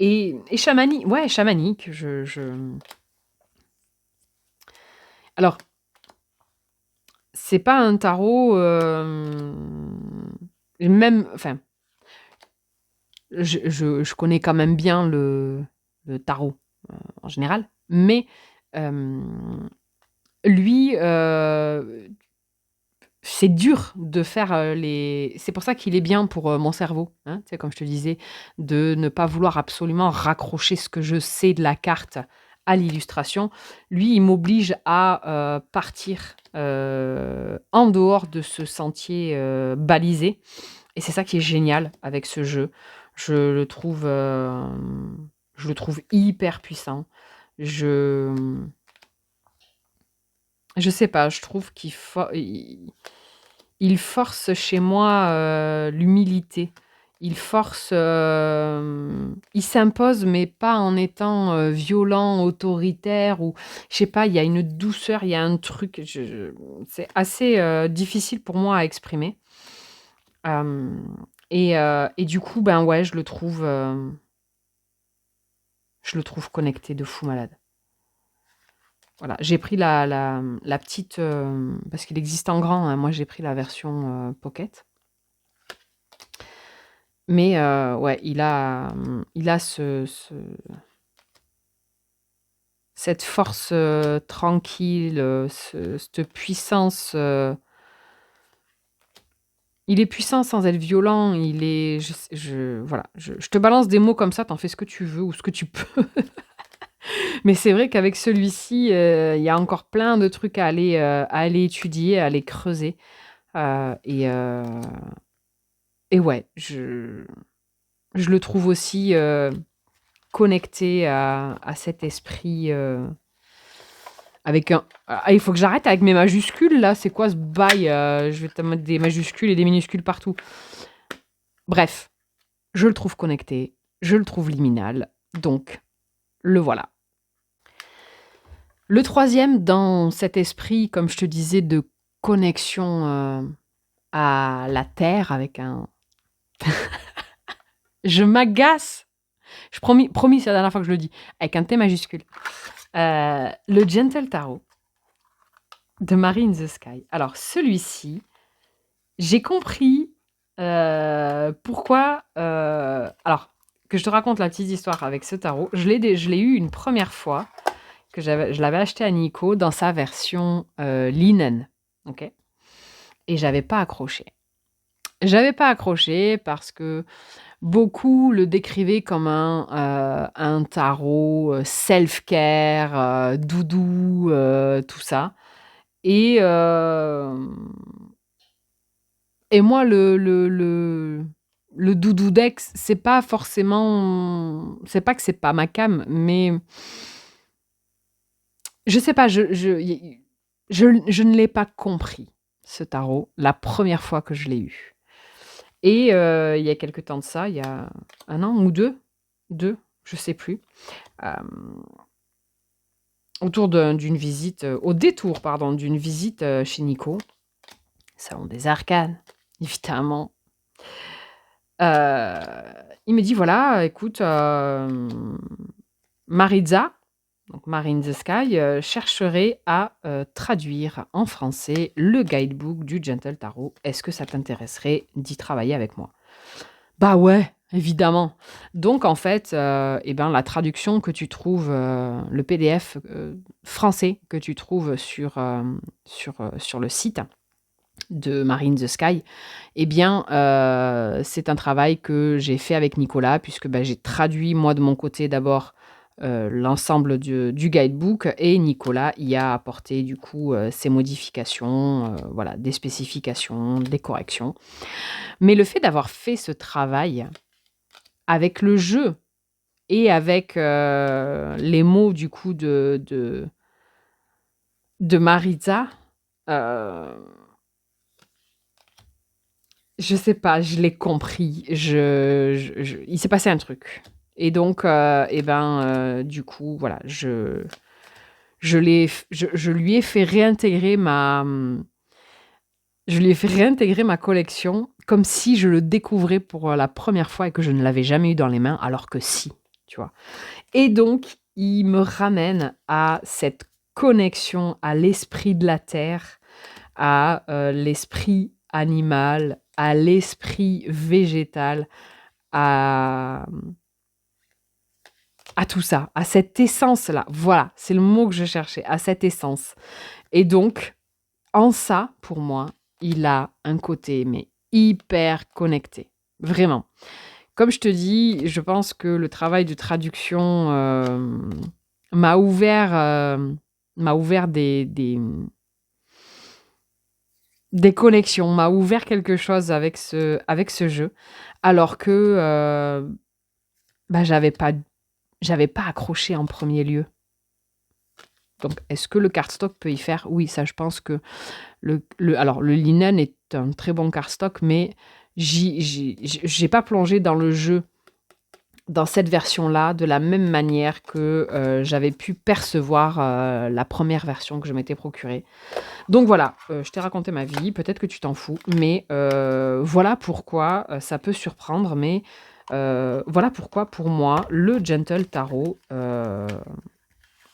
Et chamanique, ouais, chamanique. Alors, c'est pas un tarot... même, enfin, je connais quand même bien le tarot en général, mais lui, c'est dur de faire les... C'est pour ça qu'il est bien pour mon cerveau, hein, tu sais, comme je te disais, de ne pas vouloir absolument raccrocher ce que je sais de la carte à l'illustration. Lui, il m'oblige à partir en dehors de ce sentier balisé. Et c'est ça qui est génial avec ce jeu. Je le trouve, je le trouve hyper puissant. Je, je sais pas, je trouve il force chez moi l'humilité. Il force, il s'impose, mais pas en étant violent, autoritaire ou je sais pas. Il y a une douceur, il y a un truc. C'est assez difficile pour moi à exprimer. Euh, et du coup, ouais, je le trouve connecté de fou malade. Voilà, j'ai pris la petite, parce qu'il existe en grand, hein, moi j'ai pris la version pocket. Mais ouais, il a cette force tranquille, cette puissance. Il est puissant sans être violent. Il est, voilà, je te balance des mots comme ça, t'en fais ce que tu veux ou ce que tu peux. Mais c'est vrai qu'avec celui-ci, il y a encore plein de trucs à aller étudier, à aller creuser. Euh, et, euh, et ouais, je le trouve aussi connecté à cet esprit. Avec un... Ah, il faut que j'arrête avec mes majuscules là. C'est quoi ce bail? Je vais te mettre des majuscules et des minuscules partout. Bref, je le trouve connecté, je le trouve liminal. Donc, le voilà. Le troisième, dans cet esprit, comme je te disais, de connexion à la terre avec un... Je m'agace. Promis, c'est la dernière fois que je le dis. Avec un T majuscule. Le Gentle Tarot de Mary in the Sky. Alors, celui-ci, j'ai compris Pourquoi, alors, que je te raconte la petite histoire avec ce tarot. Je l'ai eu une première fois je l'avais acheté à Nico dans sa version, linen, OK? Et j'avais pas accroché. J'avais pas accroché parce que beaucoup le décrivaient comme un tarot, self-care, doudou, tout ça et moi le doudou deck, c'est pas que c'est pas ma came, mais je sais pas, je ne l'ai pas compris, ce tarot, la première fois que je l'ai eu et il y a quelque temps de ça, il y a 1 an ou 2, je sais plus, hem, au détour, pardon, d'une visite, chez Nico, salon des arcanes, évidemment. Il me dit: «Voilà, écoute, Maritza», donc Mary in the Sky, chercherait à, traduire en français le guidebook du Gentle Tarot. Est-ce que ça t'intéresserait d'y travailler avec moi? Bah ouais, évidemment. Donc en fait, et ben, la traduction que tu trouves, le PDF, français que tu trouves sur le site de Mary in the Sky, eh bien, c'est un travail que j'ai fait avec Nicolas puisque, bah, j'ai traduit moi de mon côté d'abord, l'ensemble du guidebook et Nicolas y a apporté du coup, ses modifications, voilà, des spécifications, des corrections. Mais le fait d'avoir fait ce travail avec le jeu et avec, les mots du coup de Maritza, heu je sais pas, je l'ai compris. Il s'est passé un truc et donc et ben, du coup, voilà, je lui ai fait réintégrer je lui ai fait réintégrer ma collection comme si je le découvrais pour, la première fois et que je ne l'avais jamais eu dans les mains alors que si, tu vois? Et donc il me ramène à cette connexion à l'esprit de la terre, à, l'esprit animal, à l'esprit végétal, à, à tout ça, à cette essence-là. Voilà, c'est le mot que je cherchais, à cette essence. Et donc, en ça, pour moi, il a un côté, mais hyper connecté. Vraiment. Comme je te dis, je pense que le travail de traduction, m'a ouvert, m'a ouvert des connexions, m'a ouvert quelque chose avec ce jeu, alors que, bah, j'avais pas accroché en premier lieu. Donc est-ce que le cardstock peut y faire? Oui, ça je pense que le linen est un très bon cardstock, mais j'ai pas plongé dans le jeu, dans cette version-là, de la même manière que, j'avais pu percevoir, la première version que je m'étais procurée. Donc voilà, je t'ai raconté ma vie, peut-être que tu t'en fous, mais voilà pourquoi, ça peut surprendre, mais voilà pourquoi pour moi le Gentle Tarot,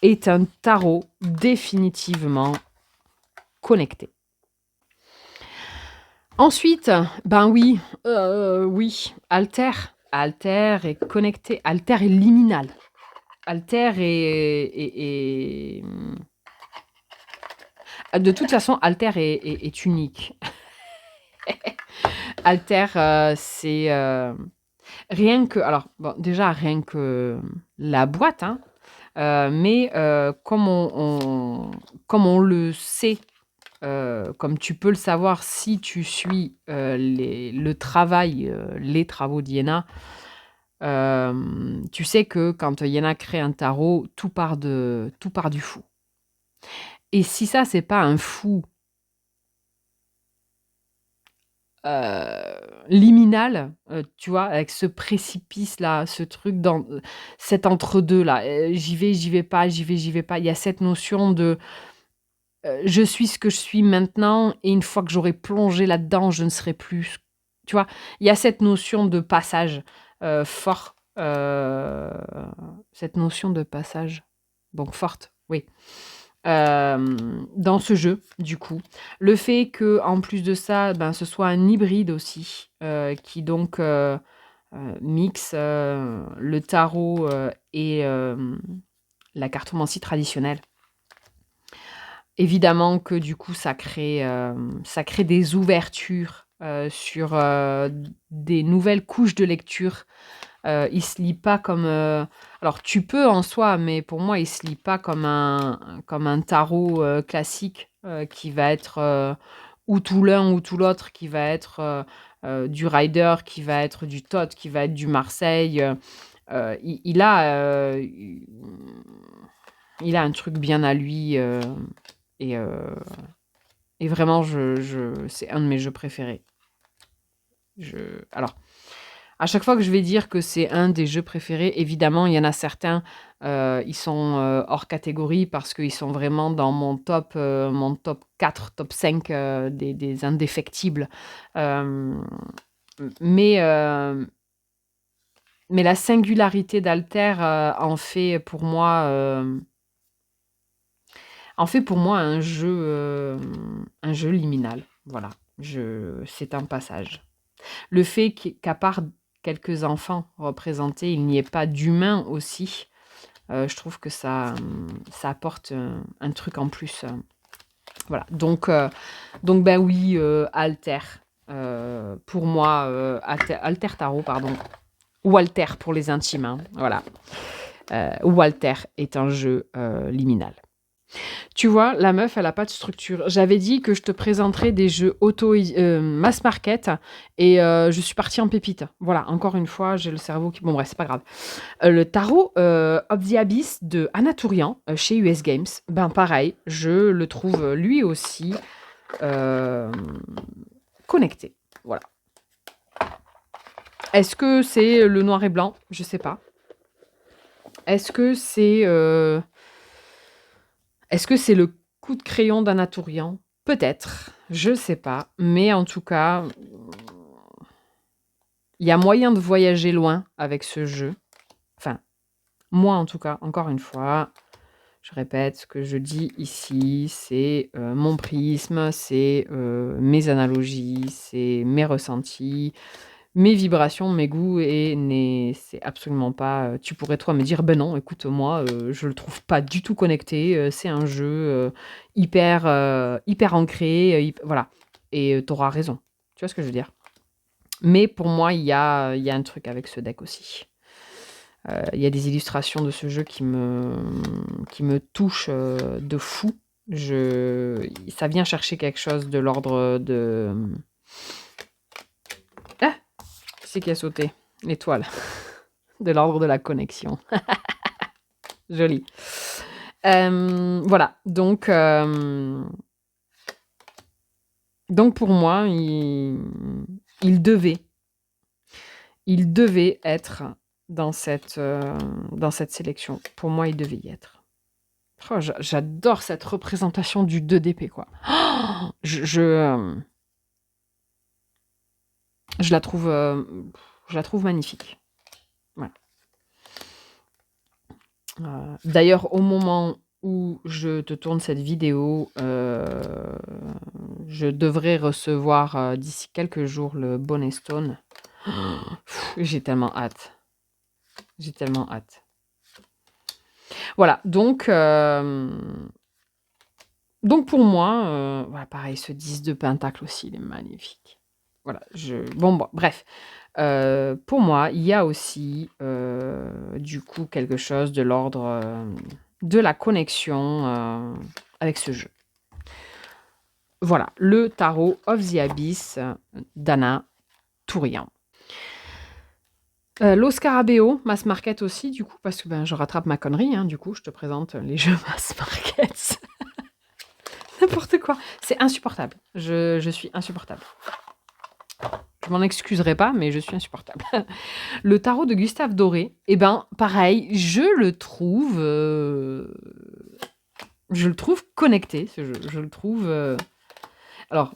est un tarot définitivement connecté. Ensuite, ben oui, oui, Alter. Alter est connecté, Alter est liminal. Alter de toute façon, Alter est unique. Alter, c'est, rien que alors bon, déjà rien que la boîte, hein, mais comme on le sait, comme tu peux le savoir si tu suis, les travaux d'Iéna, tu sais que quand Iéna crée un tarot, tout part du fou. Et si ça, c'est pas un fou, liminal, tu vois? Avec ce précipice-là, ce truc dans, cet entre-deux-là, j'y vais pas, j'y vais pas. Il y a cette notion de, je suis ce que je suis maintenant et une fois que j'aurai plongé là-dedans, je ne serai plus tu vois? Il y a cette notion de passage, fort, cette notion de passage, donc forte, oui. dans ce jeu, du coup. Le fait que en plus de ça, ben, ce soit un hybride aussi, qui donc, mixe, le tarot, et la cartomancie traditionnelle. Évidemment que du coup ça crée des ouvertures, sur, des nouvelles couches de lecture. Il se lit pas comme, alors tu peux en soi, mais pour moi, il se lit pas comme un tarot, classique, qui va être, ou tout l'un ou tout l'autre, qui va être, du Rider, qui va être du Thoth, qui va être du Marseille, il a, il a un truc bien à lui, et heu et vraiment je c'est un de mes jeux préférés. Je Alors, à chaque fois que je vais dire que c'est un des jeux préférés, évidemment, il y en a certains, ils sont, hors catégorie parce qu'ils sont vraiment dans mon top 4, top 5, des indéfectibles. Hem, mais, mais la singularité d'Alter, en fait pour moi un jeu liminal. Voilà, c'est un passage. Le fait qu'à part quelques enfants représentés, il n'y ait pas d'humains aussi, je trouve que ça apporte, un truc en plus, voilà. Donc ben oui, Alter, pour moi, Alter Tarot, pardon, ou Alter pour les intimes, hein, voilà. Ou Alter est un jeu, liminal. Tu vois, la meuf, elle a pas de structure. J'avais dit que je te présenterais des jeux mass market et je suis partie en pépite. Voilà, encore une fois, j'ai le cerveau qui bon bref, c'est pas grave. Le tarot, of the Abyss de Anna Tourian, chez US Games, ben pareil, je le trouve, lui aussi, hem, connecté. Voilà. Est-ce que c'est le noir et blanc? Je sais pas. Est-ce que c'est, heu Est-ce que c'est le coup de crayon d'Anna Tourian? Peut-être, je sais pas, mais en tout cas, il y a moyen de voyager loin avec ce jeu. Enfin, moi en tout cas, encore une fois, je répète ce que je dis ici, c'est, mon prisme, c'est, mes analogies, c'est mes ressentis, mes vibrations, mes goûts c'est absolument pas, tu pourrais toi me dire: «Ben non, écoute moi, je le trouve pas du tout connecté, c'est un jeu, hyper ancré, voilà et tu auras raison». Tu vois ce que je veux dire? Mais pour moi, il y a un truc avec ce deck aussi. Il y a des illustrations de ce jeu qui me touchent, de fou. Ça vient chercher quelque chose de l'ordre de, ah! Qui c'est qui a sauté? L'étoile. De l'ordre de la connexion. Joli. Voilà, donc pour moi, il devait être dans cette sélection. Pour moi, il devait y être. Oh, j'adore cette représentation du 2 d'épée, quoi. Oh, je la trouve magnifique. Voilà. D'ailleurs, au moment où je te tourne cette vidéo, je devrais recevoir, d'ici quelques jours, le Bonnet Stone. J'ai tellement hâte. J'ai tellement hâte. Voilà, donc pour moi, voilà, pareil, ce 10 de pentacle aussi, il est magnifique. Voilà, bon, bref. Pour moi, il y a aussi, du coup, quelque chose de l'ordre, de la connexion, avec ce jeu. Voilà, le tarot of the Abyss d'Anna Tourian. Lo Scarabeo, mass market aussi, du coup, parce que ben, je rattrape ma connerie, hein, du coup, je te présente les jeux mass market. N'importe quoi. C'est insupportable. Je suis insupportable. Je m'en excuserai pas, mais je suis insupportable. Le tarot de Gustave Doré, eh ben, pareil, je le trouve connecté, ce jeu. Je le trouve... Alors,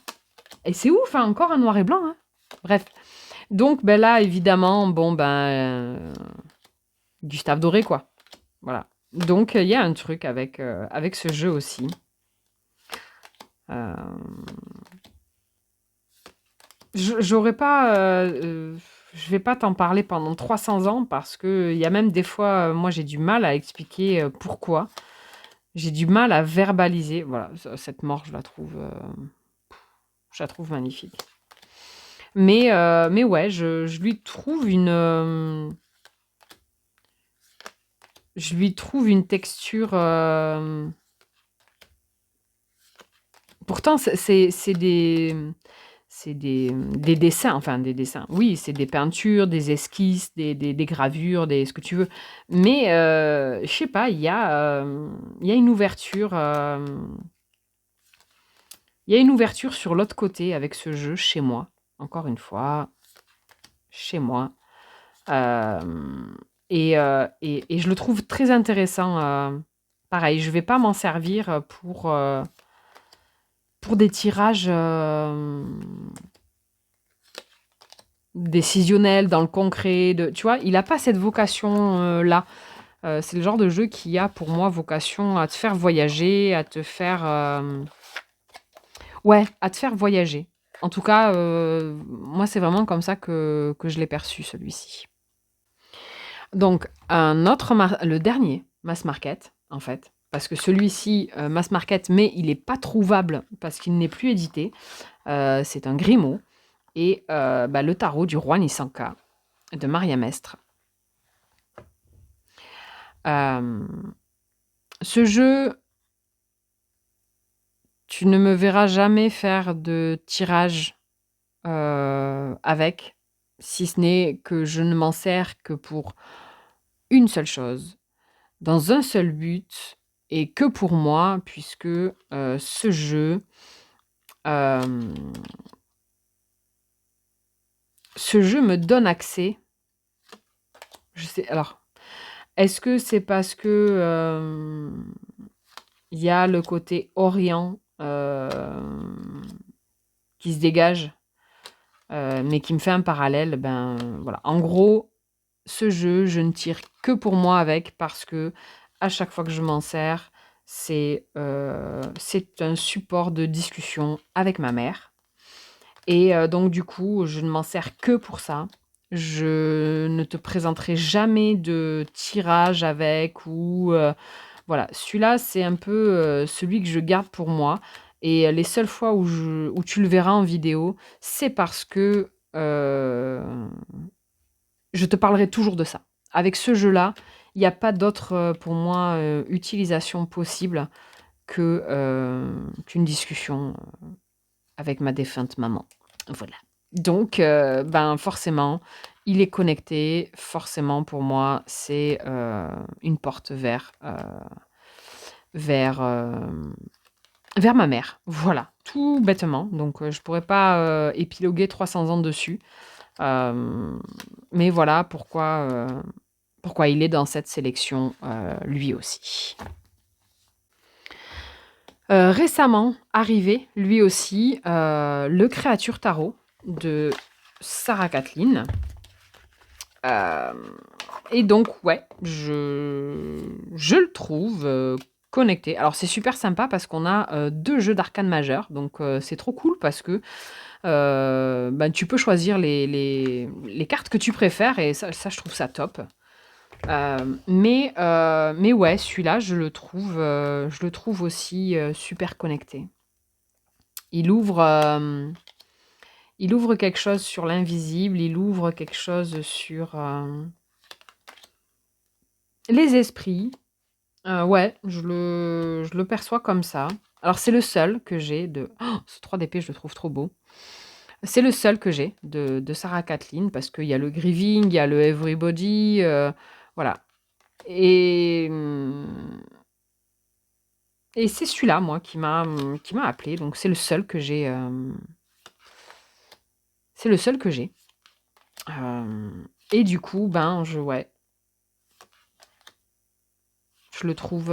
et c'est ouf, hein, encore un noir et blanc. Hein. Bref. Donc, ben là, évidemment, bon, ben... Gustave Doré, quoi. Voilà. Donc, il y a un truc avec ce jeu aussi. Euh, J'aurais pas, je vais pas t'en parler pendant 300 ans parce que il y a même des fois, moi j'ai du mal à expliquer pourquoi. J'ai du mal à verbaliser. Voilà, cette mort, je la trouve magnifique. Mais ouais, je lui trouve une texture. Pourtant, c'est des dessins, enfin des dessins. Oui, c'est des peintures, des esquisses, des gravures, ce que tu veux. Mais je sais pas, il y a une ouverture. Il y a une ouverture sur l'autre côté avec ce jeu chez moi. Encore une fois, chez moi. Euh, et je le trouve très intéressant. Pareil, je vais pas m'en servir pour des tirages décisionnels dans le concret. Tu vois, il n'a pas cette vocation-là. C'est le genre de jeu qui a pour moi vocation à te faire voyager, à te faire... ouais, à te faire voyager. En tout cas, moi, c'est vraiment comme ça que je l'ai perçu, celui-ci. Donc, le dernier Mass Market, en fait, parce que celui-ci, Mass Market, mais il n'est pas trouvable parce qu'il n'est plus édité. C'est un Grimaud et le tarot du roi Nisanka de Maria Mestre. Euh, Ce jeu, tu ne me verras jamais faire de tirage avec, si ce n'est que je ne m'en sers que pour une seule chose, dans un seul but, et que pour moi, puisque ce jeu, euh, me donne accès. Je sais. Alors, est-ce que c'est parce que il y a le côté Orient qui se dégage, mais qui me fait un parallèle? Ben voilà. En gros, ce jeu, je ne tire que pour moi avec parce que à chaque fois que je m'en sers, c'est un support de discussion avec ma mère. Et donc du coup, je ne m'en sers que pour ça. Je ne te présenterai jamais de tirage avec ou voilà. Celui-là, c'est un peu celui que je garde pour moi. Et les seules fois où tu le verras en vidéo, c'est parce que je te parlerai toujours de ça. Avec ce jeu-là, il n'y a pas d'autre, pour moi, utilisation possible qu'une discussion avec ma défunte maman. Voilà. Donc, ben, forcément, il est connecté. Forcément, pour moi, c'est une porte vers, vers ma mère. Voilà, tout bêtement. Donc, je pourrais pas épiloguer 300 ans dessus. Mais voilà pourquoi il est dans cette sélection, lui aussi. Récemment arrivé, lui aussi, le Créature Tarot de Sarah Kathleen. Et donc, ouais, je le trouve connecté. Alors, c'est super sympa parce qu'on a 2 jeux d'arcane majeur. Donc, c'est trop cool parce que ben, tu peux choisir les cartes que tu préfères. Et ça, je trouve ça top. Mais ouais, celui-là, je le trouve aussi super connecté. Il ouvre, il ouvre quelque chose sur l'invisible, il ouvre quelque chose sur les esprits. Ouais, je le perçois comme ça. Alors, c'est le seul que j'ai de... Oh, ce 3 d'épée, je le trouve trop beau. C'est le seul que j'ai de Sarah Kathleen, parce qu'il y a le Grieving, il y a le Everybody, voilà. Et, et c'est celui-là, moi, qui m'a appelé. Donc, c'est le seul que j'ai. C'est le seul que j'ai. Et du coup, ben, ouais, je le trouve.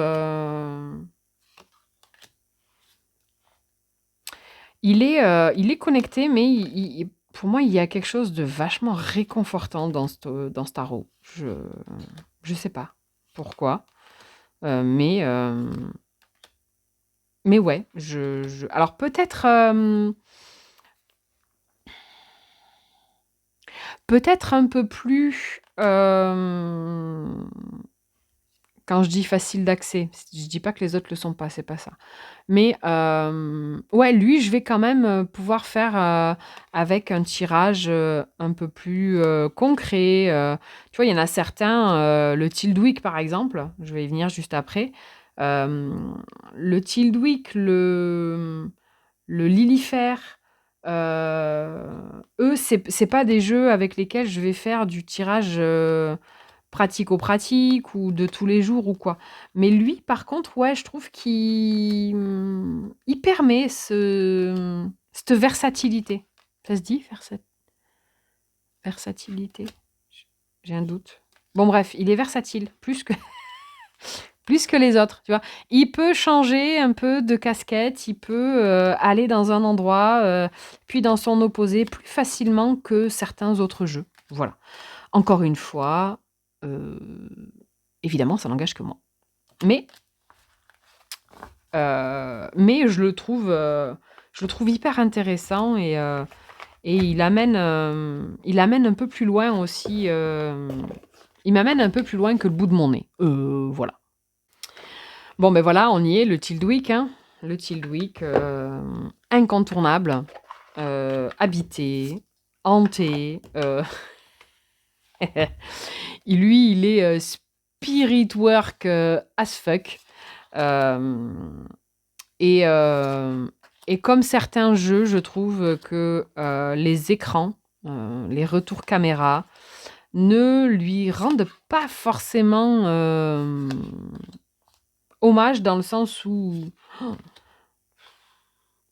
Il est connecté, mais pour moi, il y a quelque chose de vachement réconfortant dans ce tarot. Je sais pas pourquoi. Mais, mais ouais, alors peut-être un peu plus... quand je dis facile d'accès, je dis pas que les autres le sont pas, c'est pas ça. Mais ouais, lui, je vais quand même pouvoir faire avec un tirage un peu plus concret. Tu vois, il y en a certains, le Tildwick par exemple, je vais y venir juste après. Euh, le Tildwick, le Lilifer, eux, c'est pas des jeux avec lesquels je vais faire du tirage pratico-pratique ou de tous les jours ou quoi. Mais lui, par contre, ouais, je trouve qu'il permet cette versatilité. Ça se dit, versatilité? J'ai un doute. Bon, bref, il est versatile, plus que les autres, tu vois. Il peut changer un peu de casquette, il peut aller dans un endroit, puis dans son opposé, plus facilement que certains autres jeux. Voilà. Encore une fois, euh, évidemment, ça n'engage que moi. Mais je le trouve hyper intéressant et il amène un peu plus loin aussi. Il m'amène un peu plus loin que le bout de mon nez. Voilà. Bon, ben voilà, on y est, le Tildwick. Hein. Le Tildwick, incontournable, habité, hanté. Lui, il est spirit work as fuck. Euh, Et, euh, et comme certains jeux, je trouve que les écrans, les retours caméra, ne lui rendent pas forcément hommage dans le sens où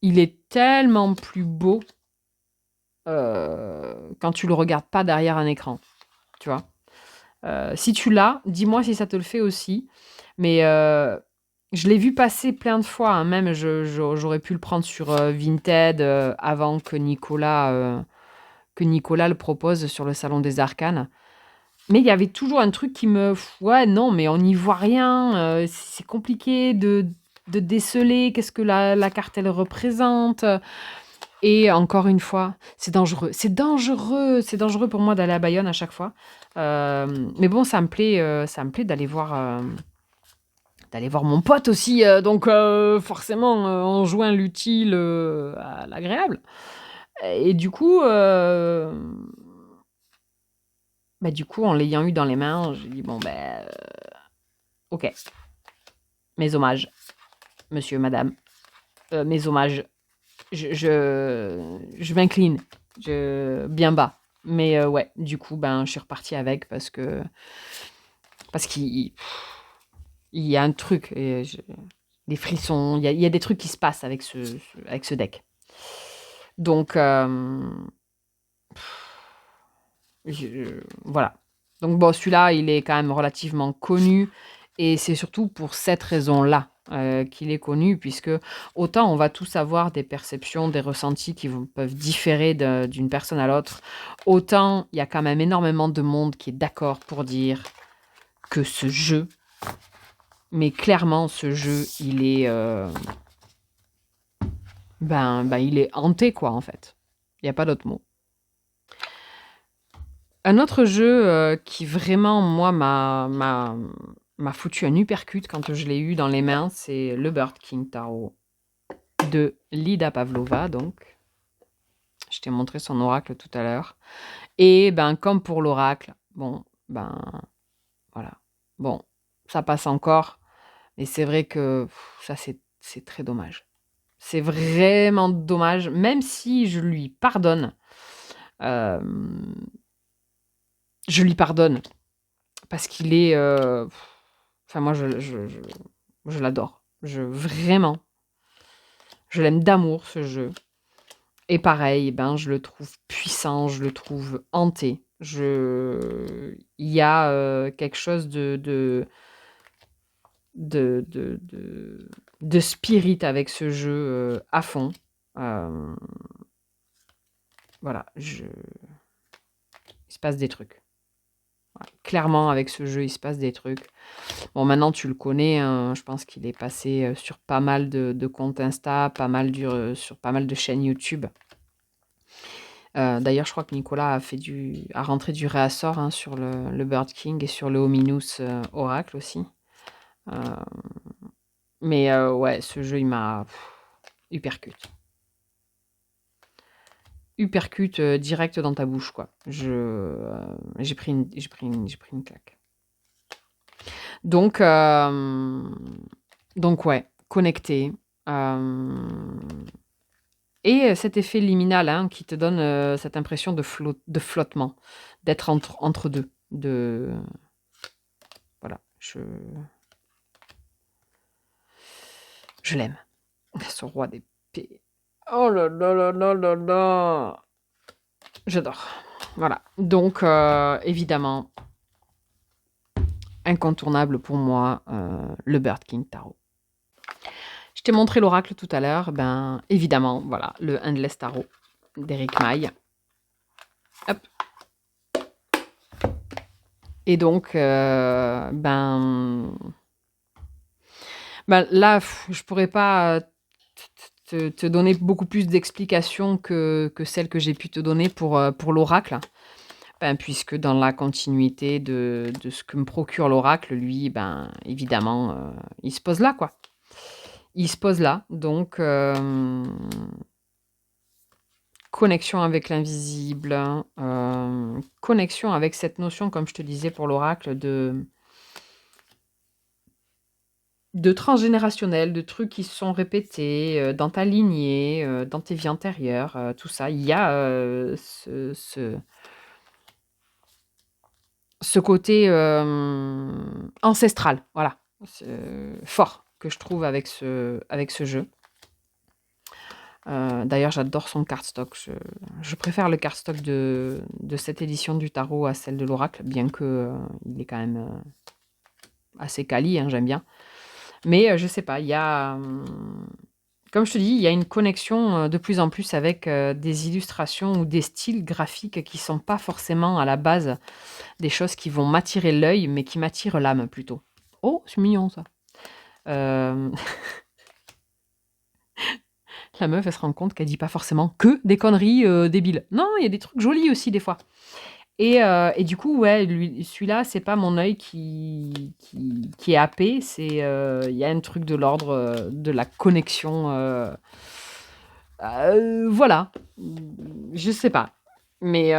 il est tellement plus beau quand tu le regardes pas derrière un écran, tu vois. Si tu l'as, dis-moi si ça te le fait aussi. Mais je l'ai vu passer plein de fois. Hein. Même, j'aurais pu le prendre sur Vinted avant que Nicolas le propose sur le Salon des Arcanes. Mais il y avait toujours un truc qui me... Ouais, non, mais on n'y voit rien. C'est compliqué de déceler qu'est-ce que la carte, elle représente. Et encore une fois, c'est dangereux. C'est dangereux pour moi d'aller à Bayonne à chaque fois. Mais bon, ça me plaît d'aller voir mon pote aussi. Donc forcément, on joint l'utile à l'agréable. Et du coup, en l'ayant eu dans les mains, j'ai dit bon ben, ok, mes hommages, monsieur, madame, mes hommages. Je m'incline, bien bas. Mais ouais, du coup, ben, je suis repartie avec parce qu'il y a un truc, des frissons, il y a des trucs qui se passent avec ce deck. Donc, voilà. Donc, bon, celui-là, il est quand même relativement connu. Et c'est surtout pour cette raison-là qu'il est connu, puisque autant on va tous avoir des perceptions, des ressentis qui peuvent différer d'une personne à l'autre, autant il y a quand même énormément de monde qui est d'accord pour dire que ce jeu, mais clairement, ce jeu, il est hanté, quoi, en fait. Il n'y a pas d'autre mot. Un autre jeu qui vraiment, moi, m'a foutu un uppercut quand je l'ai eu dans les mains, c'est le Bird King Tarot de Lida Pavlova, donc. Je t'ai montré son oracle tout à l'heure. Et ben, comme pour l'oracle, bon, ben, voilà. Bon, ça passe encore, mais c'est vrai que ça, c'est très dommage. C'est vraiment dommage, même si je lui pardonne. euh, je lui pardonne parce qu'il est. Enfin, moi, je l'adore. Vraiment, je l'aime d'amour, ce jeu. Et pareil, ben, je le trouve puissant, je le trouve hanté. Il y a quelque chose de spirit avec ce jeu à fond. Euh, voilà, il se passe des trucs. Voilà. clairement, avec ce jeu, il se passe des trucs. Bon, maintenant, tu le connais, hein, je pense qu'il est passé sur pas mal de comptes Insta, sur pas mal de chaînes YouTube. D'ailleurs, je crois que Nicolas a rentré du réassort hein, sur le Bird King et sur le Hominous Oracle aussi. Euh, mais ouais, ce jeu, il m'a hypercute. Hypercute direct dans ta bouche, quoi. J'ai pris une claque. Donc ouais, connecté. Et cet effet liminal hein, qui te donne cette impression de flottement, d'être entre deux. Voilà, je l'aime. Ce roi d'épée. Oh là là là là là là. J'adore. Voilà. Donc, évidemment, incontournable pour moi, le Bird King Tarot. Je t'ai montré l'oracle tout à l'heure. Ben, évidemment, voilà, le Endless Tarot d'Eric Maille. Hop. Et donc, ben là, je pourrais pas te donner beaucoup plus d'explications que celles que j'ai pu te donner pour l'oracle. Ben, puisque dans la continuité de ce que me procure l'oracle, lui, ben, évidemment, il se pose là, quoi. Il se pose là, donc connexion avec l'invisible, connexion avec cette notion, comme je te disais pour l'oracle, de transgénérationnel, de trucs qui se sont répétés dans ta lignée, dans tes vies antérieures, tout ça. Il y a ce côté ancestral, voilà, fort que je trouve avec ce jeu. D'ailleurs, j'adore son cardstock. Je préfère le cardstock de cette édition du tarot à celle de l'oracle, bien que il est quand même assez quali, hein, j'aime bien. Mais je sais pas, il y a, comme je te dis, il y a une connexion de plus en plus avec des illustrations ou des styles graphiques qui sont pas forcément à la base des choses qui vont m'attirer l'œil, mais qui m'attirent l'âme plutôt. Oh, c'est mignon ça. La meuf, elle se rend compte qu'elle dit pas forcément que des conneries débiles. Non, il y a des trucs jolis aussi des fois. Et du coup, ouais, celui-là, c'est pas mon œil qui est happé, c'est il y a un truc de l'ordre de la connexion. Voilà, je sais pas, mais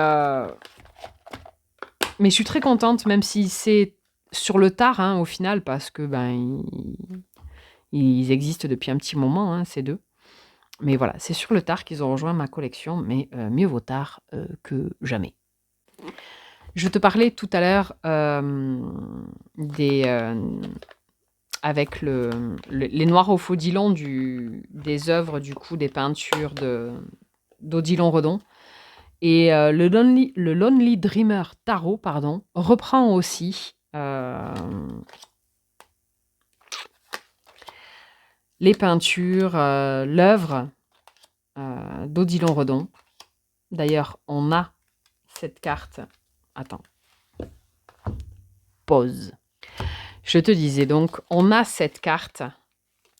je suis très contente, même si c'est sur le tard, hein, au final, parce que ben ils existent depuis un petit moment, hein, ces deux. Mais voilà, c'est sur le tard qu'ils ont rejoint ma collection, mais mieux vaut tard que jamais. Je te parlais tout à l'heure avec les noirs au Faudilon des œuvres, du coup, des peintures d'Odilon Redon. Et le Lonely Dreamer Tarot, pardon, reprend aussi les peintures, l'œuvre d'Odilon Redon. D'ailleurs, on a cette carte. Attends. Pause. Je te disais donc, on a cette carte.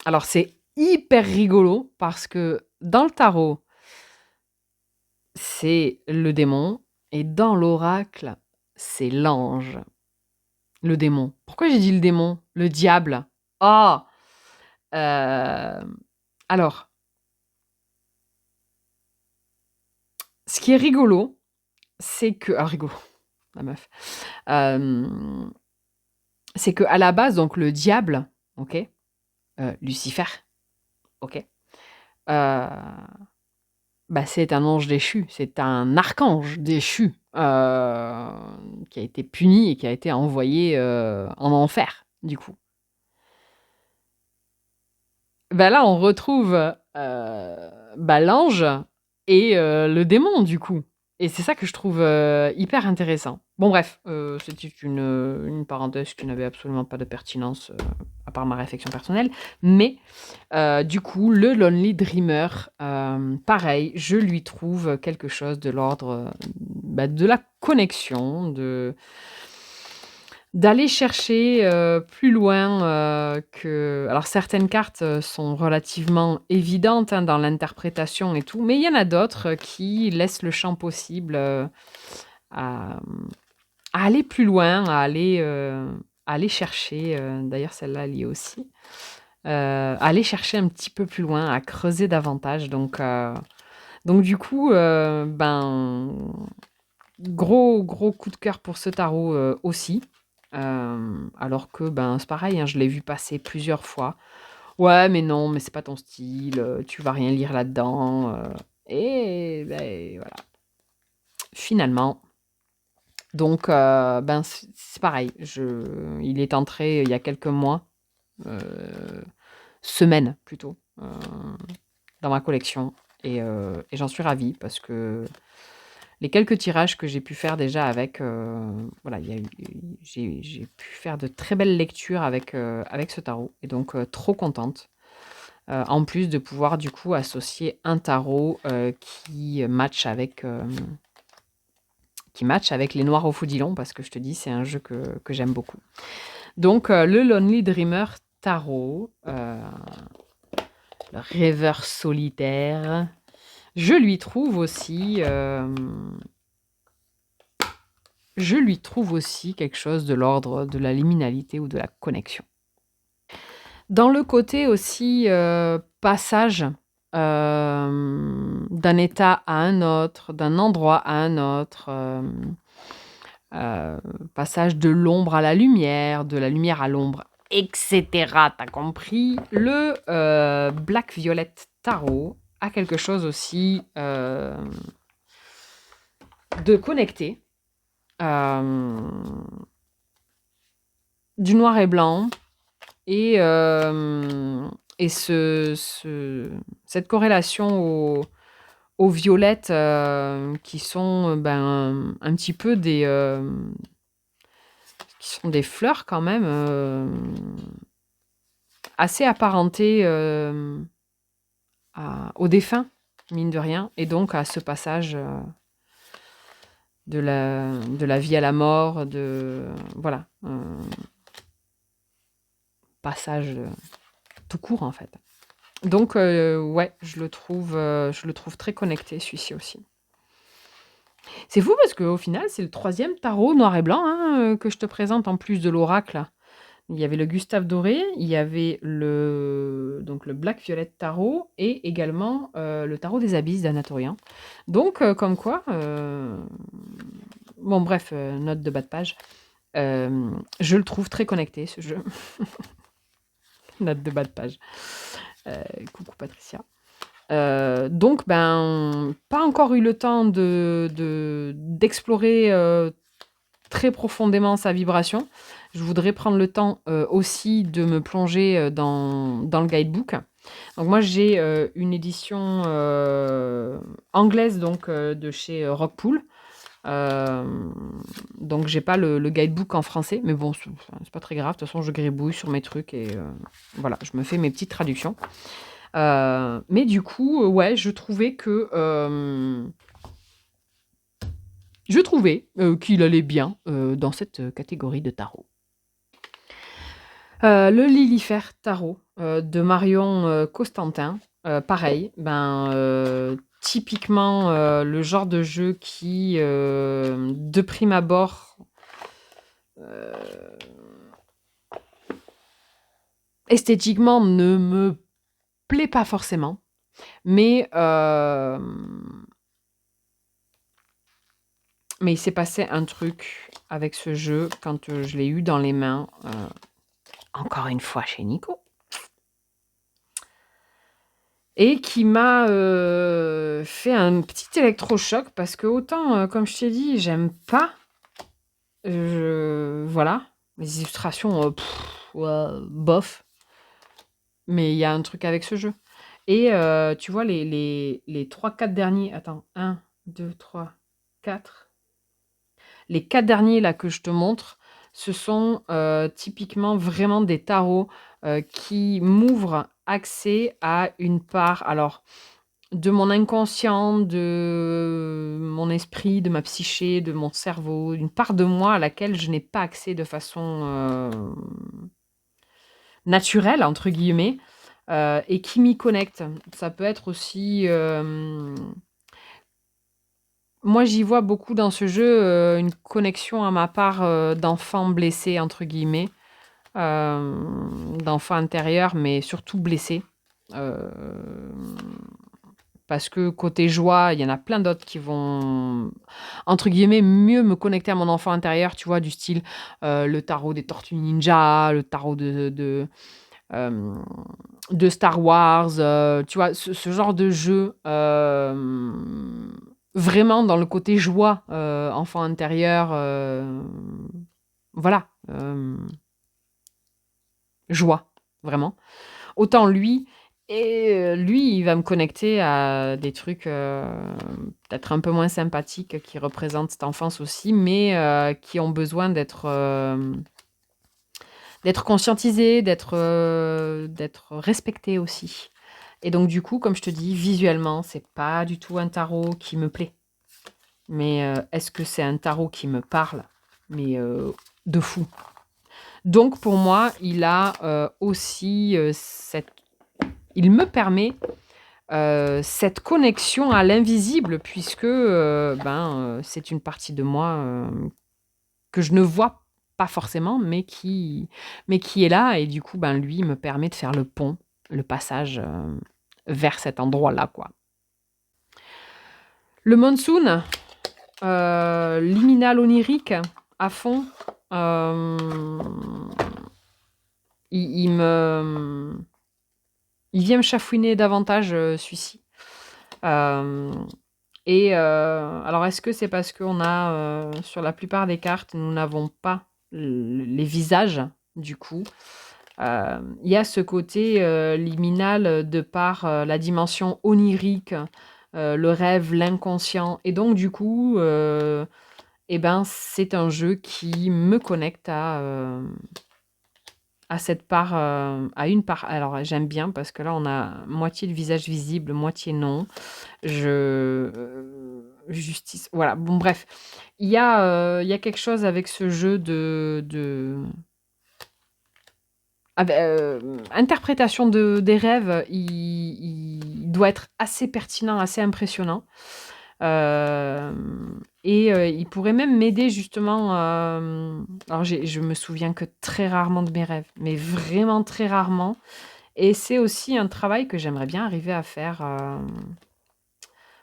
Alors, c'est hyper rigolo parce que dans le tarot, c'est le démon et dans l'oracle, c'est l'ange. Le démon. Pourquoi j'ai dit le démon? Le diable. Ah! Alors, ce qui est rigolo, c'est que... Ah, rigolo, la meuf. C'est qu'à la base, donc le diable, ok, Lucifer, ok, c'est un ange déchu, c'est un archange déchu qui a été puni et qui a été envoyé en enfer, du coup. Là, on retrouve l'ange et le démon, du coup. Et c'est ça que je trouve hyper intéressant. Bon, bref, c'était une parenthèse qui n'avait absolument pas de pertinence, à part ma réflexion personnelle. Mais, du coup, le Lonely Dreamer, pareil, je lui trouve quelque chose de l'ordre de la connexion, d'aller chercher, plus loin, que alors certaines cartes, sont relativement évidentes, hein, dans l'interprétation et tout, mais il y en a d'autres, qui laissent le champ possible, à, à aller plus loin, à aller chercher, d'ailleurs celle-là elle y est aussi, à aller chercher un petit peu plus loin, à creuser davantage donc du coup, ben, gros coup de cœur pour ce tarot, aussi. Alors que, ben, c'est pareil, hein, je l'ai vu passer plusieurs fois. «Ouais, mais non, mais c'est pas ton style, tu vas rien lire là-dedans», et beh, voilà. Finalement, donc ben, c'est pareil, il est entré il y a quelques mois, semaines plutôt, dans ma collection et j'en suis ravie parce que les quelques tirages que j'ai pu faire déjà avec, voilà, il y a eu j'ai pu faire de très belles lectures avec ce tarot et donc trop contente. En plus de pouvoir du coup associer un tarot, qui match avec les noirs au Faudilon parce que je te dis, c'est un jeu que j'aime beaucoup. Donc le Lonely Dreamer Tarot, le rêveur solitaire, je lui trouve aussi, quelque chose de l'ordre de la liminalité ou de la connexion. Dans le côté aussi, passage, d'un état à un autre, d'un endroit à un autre, passage de l'ombre à la lumière, de la lumière à l'ombre, et cetera. Tu compris? Le, Black Violet Tarot a quelque chose aussi, de connecté, du noir et blanc et cette corrélation aux violettes, qui sont, ben, un petit peu qui sont des fleurs quand même, assez apparentées, aux défunts, mine de rien et donc à ce passage, de la vie à la mort, voilà, passage, tout court en fait. Donc ouais, je le trouve très connecté celui-ci aussi. C'est fou parce qu'au final, c'est le troisième tarot noir et blanc, hein, que je te présente en plus de l'oracle. Il y avait le Gustave Doré, il y avait donc le Black Violet Tarot et également le Tarot des Abysses d'Anatorian. Donc, comme quoi, bon bref, note de bas de page, je le trouve très connecté ce jeu. Note de bas de page. Coucou Patricia. Donc, ben, pas encore eu le temps d'explorer très profondément sa vibration. Je voudrais prendre le temps aussi de me plonger dans le guidebook. Donc moi j'ai une édition anglaise donc de chez Rockpool. Donc j'ai pas le guidebook en français, mais bon c'est pas très grave. De toute façon je gribouille sur mes trucs et voilà, je me fais mes petites traductions. Mais du coup ouais, je trouvais qu'il allait bien dans cette catégorie de tarot. Le Lilifer Tarot de Marion Costantin, pareil, ben, typiquement le genre de jeu qui, de prime abord, esthétiquement ne me plaît pas forcément, mais il s'est passé un truc avec ce jeu quand je l'ai eu dans les mains, encore une fois chez Nico. Et qui m'a fait un petit électrochoc parce que autant, comme je t'ai dit, j'aime pas, voilà, les illustrations, ouais, bof, mais il y a un truc avec ce jeu. Et tu vois les 3-4 derniers, attends, 1, 2, 3, 4. Les 4 derniers là que je te montre, ce sont typiquement vraiment des tarots qui m'ouvrent accès à une part. Alors, de mon inconscient, de mon esprit, de ma psyché, de mon cerveau, une part de moi à laquelle je n'ai pas accès de façon naturelle, entre guillemets, et qui m'y connecte. Ça peut être aussi... moi, j'y vois beaucoup dans ce jeu une connexion à ma part d'enfant blessé, entre guillemets, d'enfant intérieur, mais surtout blessé. Euh, Parce que côté joie, il y en a plein d'autres qui vont, entre guillemets, mieux me connecter à mon enfant intérieur, tu vois, du style le tarot des Tortues Ninja, le tarot euh, de Star Wars, tu vois, ce genre de jeu, vraiment dans le côté joie, enfant intérieur, voilà, joie, vraiment. Autant lui, lui, il va me connecter à des trucs peut-être un peu moins sympathiques qui représentent cette enfance aussi, mais qui ont besoin d'être conscientisés, d'être respectés aussi. Et donc du coup, comme je te dis, visuellement, c'est pas du tout un tarot qui me plaît. Mais est-ce que c'est un tarot qui me parle? Mais de fou. Donc pour moi, il a aussi cette... Il me permet cette connexion à l'invisible, puisque c'est une partie de moi que je ne vois pas forcément, mais qui est là, et du coup, lui me permet de faire le pont, le passage vers cet endroit-là, quoi. Le monsoon, liminal onirique, à fond, euh, il me... Il vient me chafouiner davantage, celui-ci. Euh, alors, est-ce que c'est parce qu'on a, sur la plupart des cartes, nous n'avons pas les visages, du coup. Il y a ce côté liminal de par la dimension onirique, le rêve, l'inconscient. Et donc, du coup, c'est un jeu qui me connecte à cette part, à une part. Alors, j'aime bien parce que là, on a moitié de visage visible, moitié non. Justice. Voilà. Bon, bref. Il y a quelque chose avec ce jeu interprétation des rêves. Il doit être assez pertinent, assez impressionnant. Euh, il pourrait même m'aider justement. Alors, je me souviens que très rarement de mes rêves, mais vraiment très rarement. Et c'est aussi un travail que j'aimerais bien arriver à faire.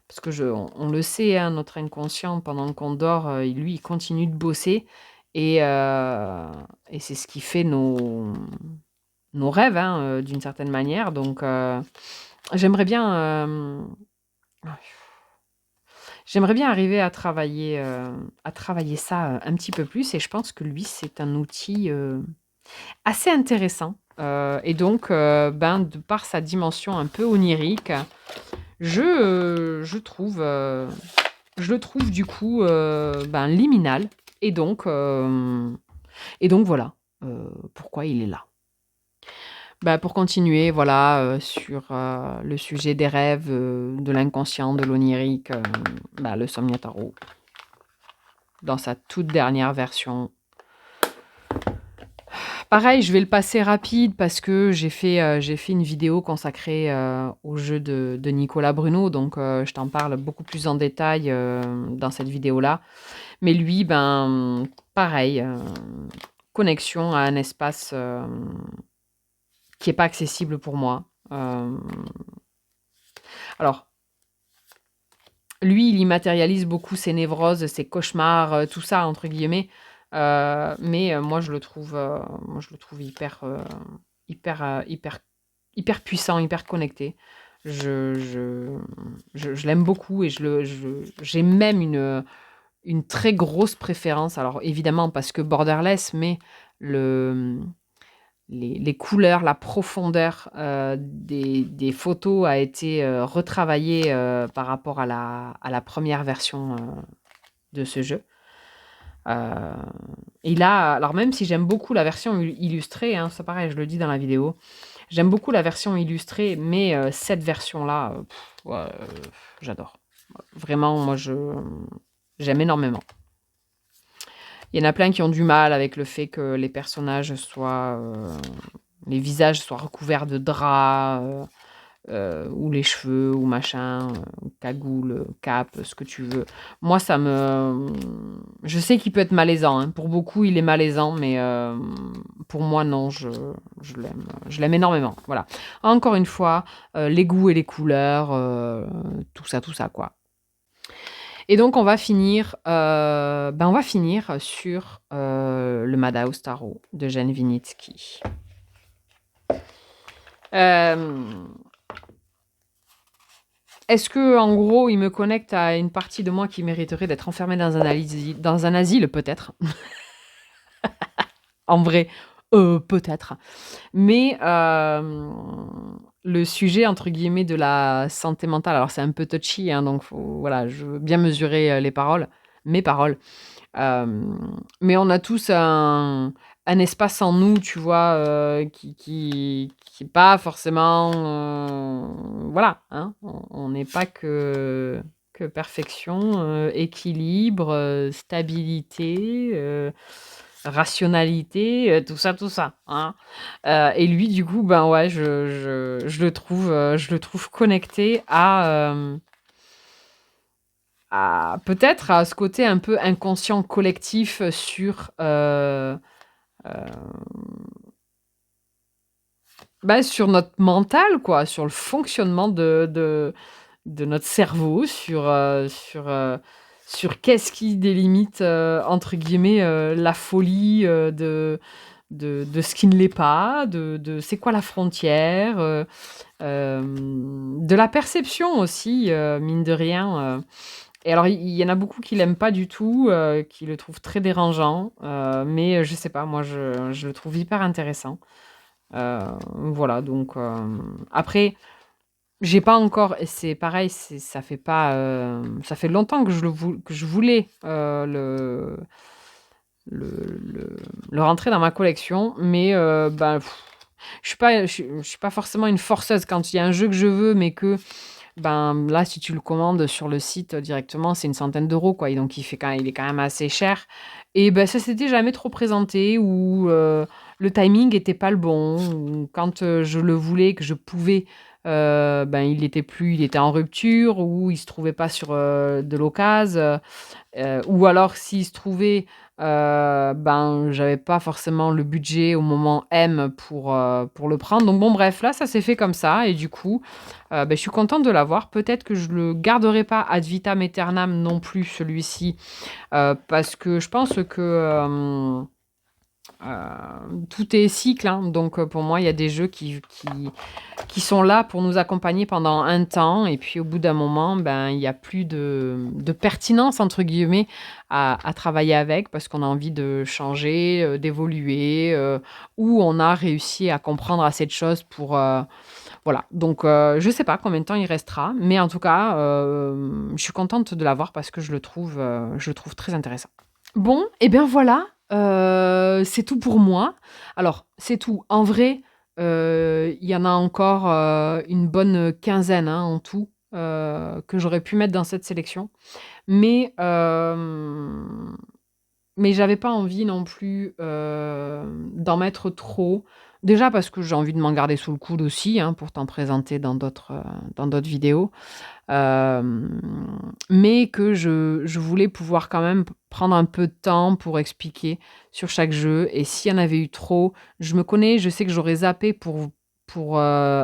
Parce que on le sait, hein, notre inconscient, pendant qu'on dort, lui, il continue de bosser. Et c'est ce qui fait nos rêves, hein, d'une certaine manière. Donc, j'aimerais bien, j'aimerais bien arriver à travailler ça un petit peu plus. Et je pense que lui, c'est un outil assez intéressant. Et donc, de par sa dimension un peu onirique, je trouve, je le trouve du coup liminal. Et donc, voilà pourquoi il est là. Pour continuer, voilà, sur le sujet des rêves, de l'inconscient, de l'onirique, le Somnia Tarot, dans sa toute dernière version. Pareil, je vais le passer rapide parce que j'ai fait une vidéo consacrée au jeu de Nicolas Bruno, donc je t'en parle beaucoup plus en détail dans cette vidéo-là. Mais lui, pareil, connexion à un espace qui n'est pas accessible pour moi. Alors, lui, il immatérialise beaucoup ses névroses, ses cauchemars, tout ça, entre guillemets. Mais moi, je le trouve hyper puissant, hyper connecté. Je l'aime beaucoup et j'ai même une très grosse préférence. Alors, évidemment, parce que borderless, mais les couleurs, la profondeur des photos a été retravaillée par rapport à la première version de ce jeu. Et là, alors même si j'aime beaucoup la version illustrée, hein, ça pareil, je le dis dans la vidéo, J'aime beaucoup la version illustrée, mais cette version-là, ouais, j'adore. Vraiment, moi, j'aime énormément. Il y en a plein qui ont du mal avec le fait que les personnages soient... les visages soient recouverts de draps, ou les cheveux, ou machin, cagoule, cape, ce que tu veux. Moi, ça me... Je sais qu'il peut être malaisant, hein. Pour beaucoup, il est malaisant, mais pour moi, non, je l'aime. Je l'aime énormément, voilà. Encore une fois, les goûts et les couleurs, tout ça, quoi. Et donc, on va finir sur le Madhouse Tarot de Jane Winitsky. Est-ce que, en gros, il me connecte à une partie de moi qui mériterait d'être enfermée dans un asile, peut-être. En vrai, peut-être. Mais le sujet, entre guillemets, de la santé mentale, alors c'est un peu touchy, hein, donc voilà, je veux bien mesurer mes paroles. Mais on a tous un espace en nous, tu vois, qui est pas forcément... voilà, hein, on n'est pas que perfection, équilibre, stabilité, rationalité, tout ça, hein. Et lui, du coup, ben ouais, je le trouve connecté à peut-être à ce côté un peu inconscient collectif sur sur notre mental, quoi, sur le fonctionnement de notre cerveau, sur qu'est-ce qui délimite, entre guillemets, la folie, de ce qui ne l'est pas, de c'est quoi la frontière, de la perception aussi, mine de rien. Et alors, il y en a beaucoup qui l'aiment pas du tout, qui le trouvent très dérangeant, mais je sais pas, moi, je le trouve hyper intéressant. Voilà, donc après, j'ai pas encore, et c'est pareil, ça fait pas, ça fait longtemps que je voulais le rentrer dans ma collection, mais je suis pas forcément une forceuse quand il y a un jeu que je veux, mais que là, si tu le commandes sur le site directement, c'est une centaine d'euros, quoi. Et donc, il est quand même assez cher. Et ça s'était jamais trop présenté, ou le timing était pas le bon, ou quand je le voulais, que je pouvais, il était plus, il était en rupture, ou il se trouvait pas sur de l'occasion, ou alors s'il se trouvait, j'avais pas forcément le budget au moment M pour le prendre. Donc bon, bref, là, ça s'est fait comme ça, et du coup, je suis contente de l'avoir. Peut-être que je le garderai pas ad vitam aeternam non plus, celui-ci, parce que je pense que tout est cycle, hein. Donc pour moi, il y a des jeux qui sont là pour nous accompagner pendant un temps, et puis au bout d'un moment, il y a plus de pertinence, entre guillemets, à travailler avec, parce qu'on a envie de changer, d'évoluer, ou on a réussi à comprendre assez de choses pour... voilà, donc je sais pas combien de temps il restera, mais en tout cas, je suis contente de l'avoir parce que je le trouve très intéressant. Bon, et bien voilà, c'est tout pour moi. Alors, c'est tout. En vrai, il y en a encore, une bonne quinzaine, hein, en tout, que j'aurais pu mettre dans cette sélection. Mais, j'avais pas envie non plus, d'en mettre trop. Déjà parce que j'ai envie de m'en garder sous le coude aussi, hein, pour t'en présenter dans d'autres vidéos. Mais que je voulais pouvoir quand même prendre un peu de temps pour expliquer sur chaque jeu, et s'il y en avait eu trop, je me connais, je sais que j'aurais zappé pour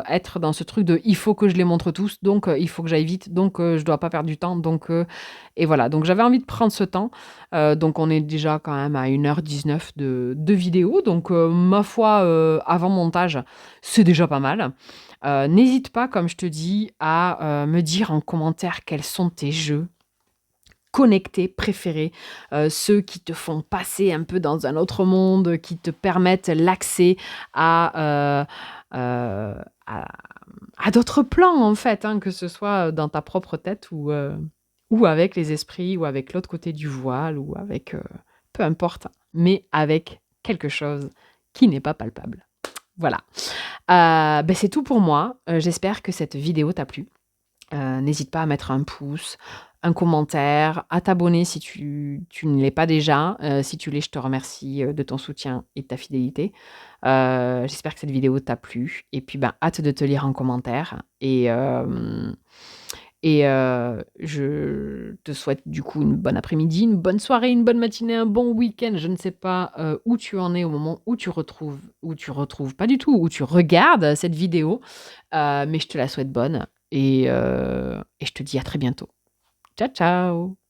être dans ce truc de il faut que je les montre tous, donc il faut que j'aille vite, donc je dois pas perdre du temps, donc et voilà, donc j'avais envie de prendre ce temps. Donc on est déjà quand même à 1h19 de vidéo, donc ma foi, avant montage, c'est déjà pas mal. N'hésite pas, comme je te dis, à me dire en commentaire quels sont tes jeux connectés préférés, ceux qui te font passer un peu dans un autre monde, qui te permettent l'accès à, à d'autres plans, en fait, hein, que ce soit dans ta propre tête, ou avec les esprits, ou avec l'autre côté du voile, ou avec... peu importe, mais avec quelque chose qui n'est pas palpable. Voilà. C'est tout pour moi. J'espère que cette vidéo t'a plu. N'hésite pas à mettre un pouce, un commentaire, à t'abonner si tu ne l'es pas déjà. Si tu l'es, je te remercie, de ton soutien et de ta fidélité. J'espère que cette vidéo t'a plu et puis, hâte de te lire en commentaire je te souhaite du coup une bonne après-midi, une bonne soirée, une bonne matinée, un bon week-end. Je ne sais pas, où tu en es au moment où tu retrouves pas du tout, où tu regardes cette vidéo, mais je te la souhaite bonne et je te dis à très bientôt. Ciao, ciao.